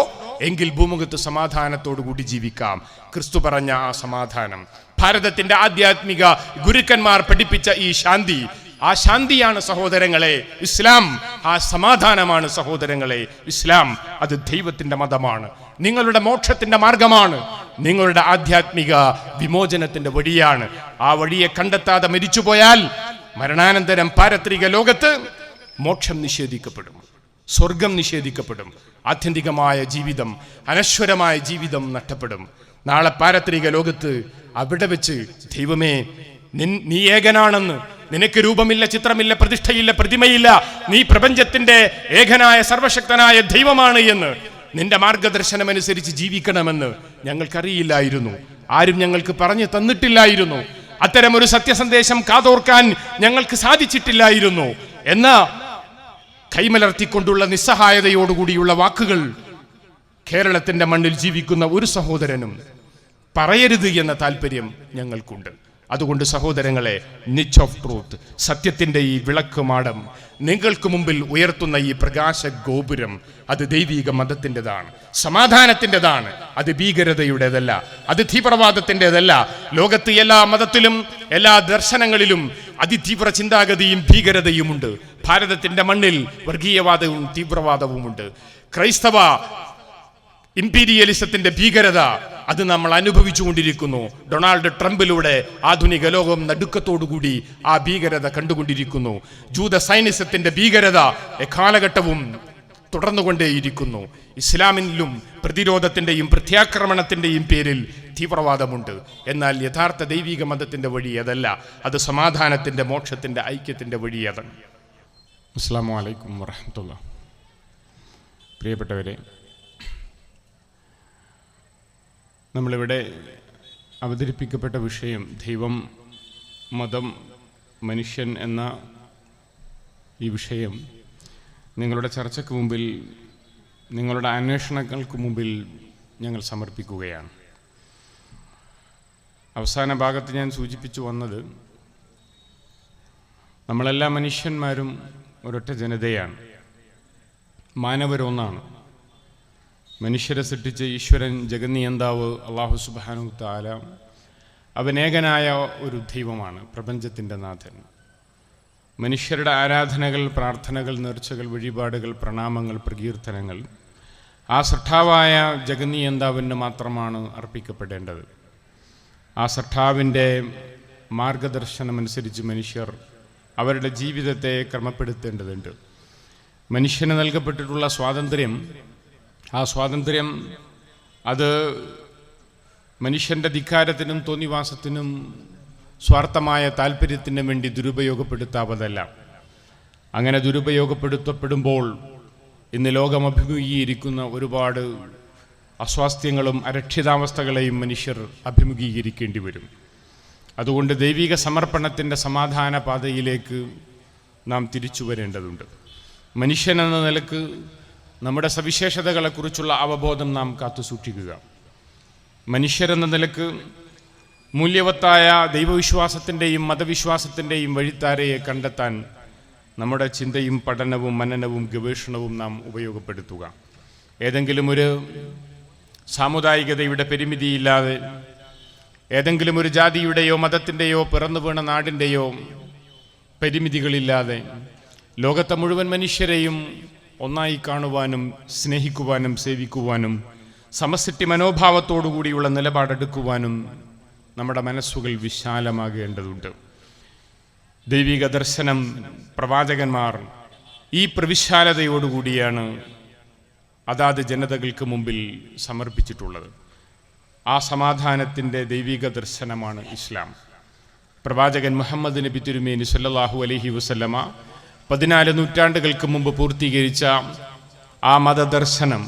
എങ്കിൽ ഭൂമുഖത്ത് സമാധാനത്തോടു കൂടി ജീവിക്കാം. ക്രിസ്തു പറഞ്ഞ ആ സമാധാനം, ഭാരതത്തിന്റെ ആധ്യാത്മിക ഗുരുക്കന്മാർ പഠിപ്പിച്ച ഈ ശാന്തി, ആ ശാന്തിയാണ് സഹോദരങ്ങളെ ഇസ്ലാം. ആ സമാധാനമാണ് സഹോദരങ്ങളെ ഇസ്ലാം. അത് ദൈവത്തിന്റെ മതമാണ്, നിങ്ങളുടെ മോക്ഷത്തിന്റെ മാർഗമാണ്, നിങ്ങളുടെ ആധ്യാത്മിക വിമോചനത്തിന്റെ വഴിയാണ്. ആ വഴിയെ കണ്ടെത്താതെ മരിച്ചുപോയാൽ മരണാനന്തരം പാരത്രിക ലോകത്ത് മോക്ഷം നിഷേധിക്കപ്പെടും, സ്വർഗം നിഷേധിക്കപ്പെടും, ആത്യന്തികമായ ജീവിതം, അനശ്വരമായ ജീവിതം നഷ്ടപ്പെടും. നാളെ പാരത്രിക ലോകത്ത് അവിടെ വെച്ച് ദൈവമേ നീ ഏകനാണെന്ന്, നിനക്ക് രൂപമില്ല, ചിത്രമില്ല, പ്രതിഷ്ഠയില്ല, പ്രതിമയില്ല, നീ പ്രപഞ്ചത്തിന്റെ ഏകനായ സർവശക്തനായ ദൈവമാണ് എന്ന്, നിന്റെ മാർഗദർശനമനുസരിച്ച് ജീവിക്കണമെന്ന് ഞങ്ങൾക്കറിയില്ലായിരുന്നു, ആരും ഞങ്ങൾക്ക് പറഞ്ഞു തന്നിട്ടില്ലായിരുന്നു, അത്തരമൊരു സത്യസന്ദേശം കാതോർക്കാൻ ഞങ്ങൾക്ക് സാധിച്ചിട്ടില്ലായിരുന്നു എന്ന കൈമലർത്തിക്കൊണ്ടുള്ള നിസ്സഹായതയോടുകൂടിയുള്ള വാക്കുകൾ കേരളത്തിന്റെ മണ്ണിൽ ജീവിക്കുന്ന ഒരു സഹോദരനും പറയരുത് എന്ന താല്പര്യം ഞങ്ങൾക്കുണ്ട്. അതുകൊണ്ട് സഹോദരങ്ങളെ, നിച്ച് ഓഫ് ട്രൂത്ത്, സത്യത്തിന്റെ ഈ വിളക്കുമാടം, നിങ്ങൾക്ക് മുമ്പിൽ ഉയർത്തുന്ന ഈ പ്രകാശ ഗോപുരം, അത് ദൈവിക മതത്തിൻ്റെതാണ്, സമാധാനത്തിൻ്റെതാണ്. അത് ഭീകരതയുടേതല്ല, അത് തീവ്രവാദത്തിൻ്റെതല്ല. ലോകത്ത് എല്ലാ മതത്തിലും എല്ലാ ദർശനങ്ങളിലും അതിതീവ്ര ചിന്താഗതിയും ഭീകരതയുമുണ്ട്. ഭാരതത്തിന്റെ മണ്ണിൽ വർഗീയവാദവും തീവ്രവാദവുമുണ്ട്. ക്രൈസ്തവ ഇംപീരിയലിസത്തിന്റെ ഭീകരത അത് നമ്മൾ അനുഭവിച്ചുകൊണ്ടിരിക്കുന്നു. ഡൊണാൾഡ് ട്രംപിലൂടെ ആധുനിക ലോകം നടുക്കത്തോടുകൂടി ആ ഭീകരത കണ്ടുകൊണ്ടിരിക്കുന്നു. ജൂത സൈനിസത്തിന്റെ ഭീകരത എക്കാലഘട്ടവും തുടർന്നുകൊണ്ടേയിരിക്കുന്നു. ഇസ്ലാമിലും പ്രതിരോധത്തിന്റെയും പ്രത്യാക്രമണത്തിന്റെയും പേരിൽ തീവ്രവാദമുണ്ട്. എന്നാൽ യഥാർത്ഥ ദൈവിക മതത്തിന്റെ വഴി അതല്ല, അത് സമാധാനത്തിന്റെ, മോക്ഷത്തിന്റെ, ഐക്യത്തിന്റെ വഴി അതാണ്. അസ്സലാമു അലൈക്കും വറഹ്മത്തുള്ളാഹി. പ്രിയപ്പെട്ടവരെ, നമ്മളിവിടെ അവതരിപ്പിക്കപ്പെട്ട വിഷയം ദൈവം, മതം, മനുഷ്യൻ എന്ന ഈ വിഷയം നിങ്ങളുടെ ചർച്ചയ്ക്ക് മുമ്പിൽ, നിങ്ങളുടെ അന്വേഷണങ്ങൾക്ക് മുമ്പിൽ ഞങ്ങൾ സമർപ്പിക്കുകയാണ്. അവസാന ഭാഗത്ത് ഞാൻ സൂചിപ്പിച്ചു വന്നത്, നമ്മളെല്ലാ മനുഷ്യന്മാരും ഒരൊറ്റ ജനതയാണ്, മാനവരൊന്നാണ്. മനുഷ്യരെ സൃഷ്ടിച്ച ഈശ്വരൻ, ജഗന്നിയന്താവ് അല്ലാഹു സുബ്ഹാനഹു തആല, അവനേകനായ ഒരു ദൈവമാണ്, പ്രപഞ്ചത്തിൻ്റെ നാഥൻ. മനുഷ്യരുടെ ആരാധനകൾ, പ്രാർത്ഥനകൾ, നേർച്ചകൾ, വഴിപാടുകൾ, പ്രണാമങ്ങൾ, പ്രകീർത്തനങ്ങൾ ആ സൃഷ്ടാവായ ജഗന്നിയന്താവിന് മാത്രമാണ് അർപ്പിക്കപ്പെടേണ്ടത്. ആ സൃഷ്ടാവിൻ്റെ മാർഗദർശനമനുസരിച്ച് മനുഷ്യർ അവരുടെ ജീവിതത്തെ ക്രമപ്പെടുത്തേണ്ടതുണ്ട്. മനുഷ്യന് നൽകപ്പെട്ടിട്ടുള്ള സ്വാതന്ത്ര്യം, ആ സ്വാതന്ത്ര്യം അത് മനുഷ്യൻ്റെ ധിക്കാരത്തിനും തോന്നിവാസത്തിനും സ്വാർത്ഥമായ താല്പര്യത്തിനും വേണ്ടി ദുരുപയോഗപ്പെടുത്താവതല്ല. അങ്ങനെ ദുരുപയോഗപ്പെടുത്തപ്പെടുമ്പോൾ ഇന്ന് ലോകം അഭിമുഖീകരിക്കുന്ന ഒരുപാട് അസ്വാസ്ഥ്യങ്ങളും അരക്ഷിതാവസ്ഥകളെയും മനുഷ്യർ അഭിമുഖീകരിക്കേണ്ടി വരും. അതുകൊണ്ട് ദൈവിക സമർപ്പണത്തിൻ്റെ സമാധാന പാതയിലേക്ക് നാം തിരിച്ചു വരേണ്ടതുണ്ട്. മനുഷ്യനെന്ന നിലക്ക് നമ്മുടെ സവിശേഷതകളെക്കുറിച്ചുള്ള അവബോധം നാം കാത്തു സൂക്ഷിക്കുക. മനുഷ്യരെന്ന നിലക്ക് മൂല്യവത്തായ ദൈവവിശ്വാസത്തിൻ്റെയും മതവിശ്വാസത്തിൻ്റെയും വഴിത്താരയെ കണ്ടെത്താൻ നമ്മുടെ ചിന്തയും പഠനവും മനനവും ഗവേഷണവും നാം ഉപയോഗപ്പെടുത്തുക. ഏതെങ്കിലും ഒരു സാമുദായികതയുടെ പരിമിതിയില്ലാതെ, ഏതെങ്കിലും ഒരു ജാതിയുടെയോ മതത്തിൻ്റെയോ പിറന്നു വീണ നാടിൻ്റെയോ പരിമിതികളില്ലാതെ ലോകത്തെ മുഴുവൻ മനുഷ്യരെയും ഒന്നായി കാണുവാനും സ്നേഹിക്കുവാനും സേവിക്കുവാനും സമസൃഷ്ടി മനോഭാവത്തോടുകൂടിയുള്ള നിലപാടെടുക്കുവാനും നമ്മുടെ മനസ്സുകൾ വിശാലമാകേണ്ടതുണ്ട്. ദൈവിക ദർശനം, പ്രവാചകന്മാർ ഈ പ്രവിശാലതയോടുകൂടിയാണ് അതാത് ജനതകൾക്ക് മുമ്പിൽ സമർപ്പിച്ചിട്ടുള്ളത്. ആ സമാധാനത്തിൻ്റെ ദൈവിക ദർശനമാണ് ഇസ്ലാം. പ്രവാചകൻ മുഹമ്മദ് നബി തിരുമേനി സല്ലല്ലാഹു അലൈഹി വസല്ലമ 14 നൂറ്റാണ്ടുകൾക്ക് മുമ്പ് പൂർത്തീകരിച്ച ആ മതദർശനം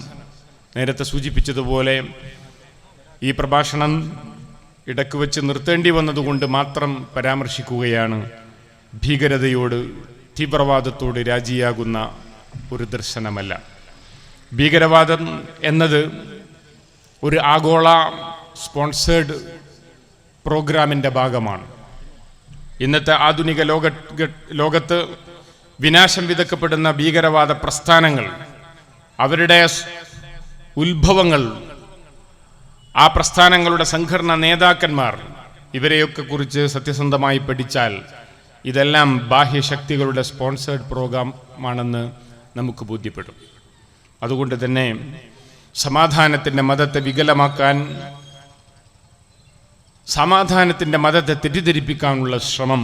നേരത്തെ സൂചിപ്പിച്ചതുപോലെ ഈ പ്രഭാഷണം ഇടയ്ക്ക് വെച്ച് നിർത്തേണ്ടി വന്നതുകൊണ്ട് മാത്രം പരാമർശിക്കുകയാണ്. ഭീകരതയോട്, തീവ്രവാദത്തോട് രാജിയാകുന്ന ഒരു ദർശനമല്ല. ഭീകരവാദം എന്നത് ഒരു ആഗോള സ്പോൺസേഡ് പ്രോഗ്രാമിൻ്റെ ഭാഗമാണ്. ഇന്നത്തെ ആധുനിക ലോകത്ത് വിനാശം വിതക്കപ്പെടുന്ന ഭീകരവാദ പ്രസ്ഥാനങ്ങൾ, അവരുടെ ഉത്ഭവങ്ങൾ, ആ പ്രസ്ഥാനങ്ങളുടെ സംഘടന നേതാക്കന്മാർ, ഇവരെയൊക്കെ കുറിച്ച് സത്യസന്ധമായി പഠിച്ചാൽ ഇതെല്ലാം ബാഹ്യശക്തികളുടെ സ്പോൺസേഡ് പ്രോഗ്രാമാണെന്ന് നമുക്ക് ബോധ്യപ്പെടും. അതുകൊണ്ട് തന്നെ സമാധാനത്തിൻ്റെ മതത്തെ വികലമാക്കാൻ, സമാധാനത്തിൻ്റെ മതത്തെ തെറ്റിദ്ധരിപ്പിക്കാനുള്ള ശ്രമം,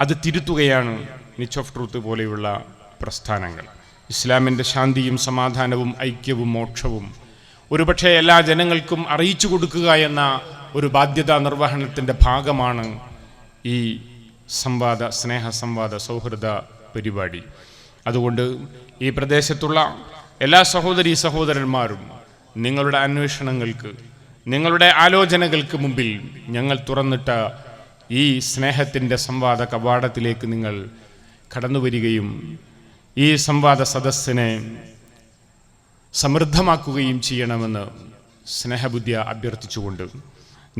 അത് തിരുത്തുകയാണ് നിച്ച് ഓഫ് ട്രൂത്ത് പോലെയുള്ള പ്രസ്ഥാനങ്ങൾ. ഇസ്ലാമിൻ്റെ ശാന്തിയും സമാധാനവും ഐക്യവും മോക്ഷവും ഒരുപക്ഷെ എല്ലാ ജനങ്ങൾക്കും അറിയിച്ചു കൊടുക്കുക എന്ന ഒരു ബാധ്യതാ നിർവഹണത്തിൻ്റെ ഭാഗമാണ് ഈ സംവാദ, സ്നേഹ സംവാദ, സൗഹൃദ പരിപാടി. അതുകൊണ്ട് ഈ പ്രദേശത്തുള്ള എല്ലാ സഹോദരീ സഹോദരന്മാരും നിങ്ങളുടെ അന്വേഷണങ്ങൾക്ക്, നിങ്ങളുടെ ആലോചനകൾക്ക് മുമ്പിൽ ഞങ്ങൾ തുറന്നിട്ട ഈ സ്നേഹത്തിൻ്റെ സംവാദ കവാടത്തിലേക്ക് നിങ്ങൾ കടന്നു വരികയും ഈ സംവാദ സദസ്സിനെ സമൃദ്ധമാക്കുകയും ചെയ്യണമെന്ന് സ്നേഹബുദ്ധിയ അഭ്യർത്ഥിച്ചുകൊണ്ട്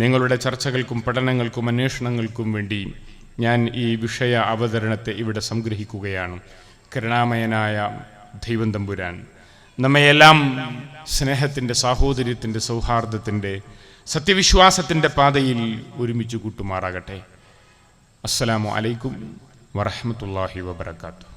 നിങ്ങളുടെ ചർച്ചകൾക്കും പഠനങ്ങൾക്കും അന്വേഷണങ്ങൾക്കും വേണ്ടി ഞാൻ ഈ വിഷയ അവതരണത്തെ ഇവിടെ സംഗ്രഹിക്കുകയാണ്. കരുണാമയനായ ദൈവം തമ്പുരാൻ നമ്മയെല്ലാം സ്നേഹത്തിൻ്റെ, സാഹോദര്യത്തിൻ്റെ, സൗഹാർദ്ദത്തിൻ്റെ, സത്യവിശ്വാസത്തിൻ്റെ പാതയിൽ ഒരുമിച്ച് കൂട്ടുമാറാകട്ടെ. അസ്സലാമു അലൈക്കും വറഹ്മത്തുള്ളാഹി വബറകാതുഹു.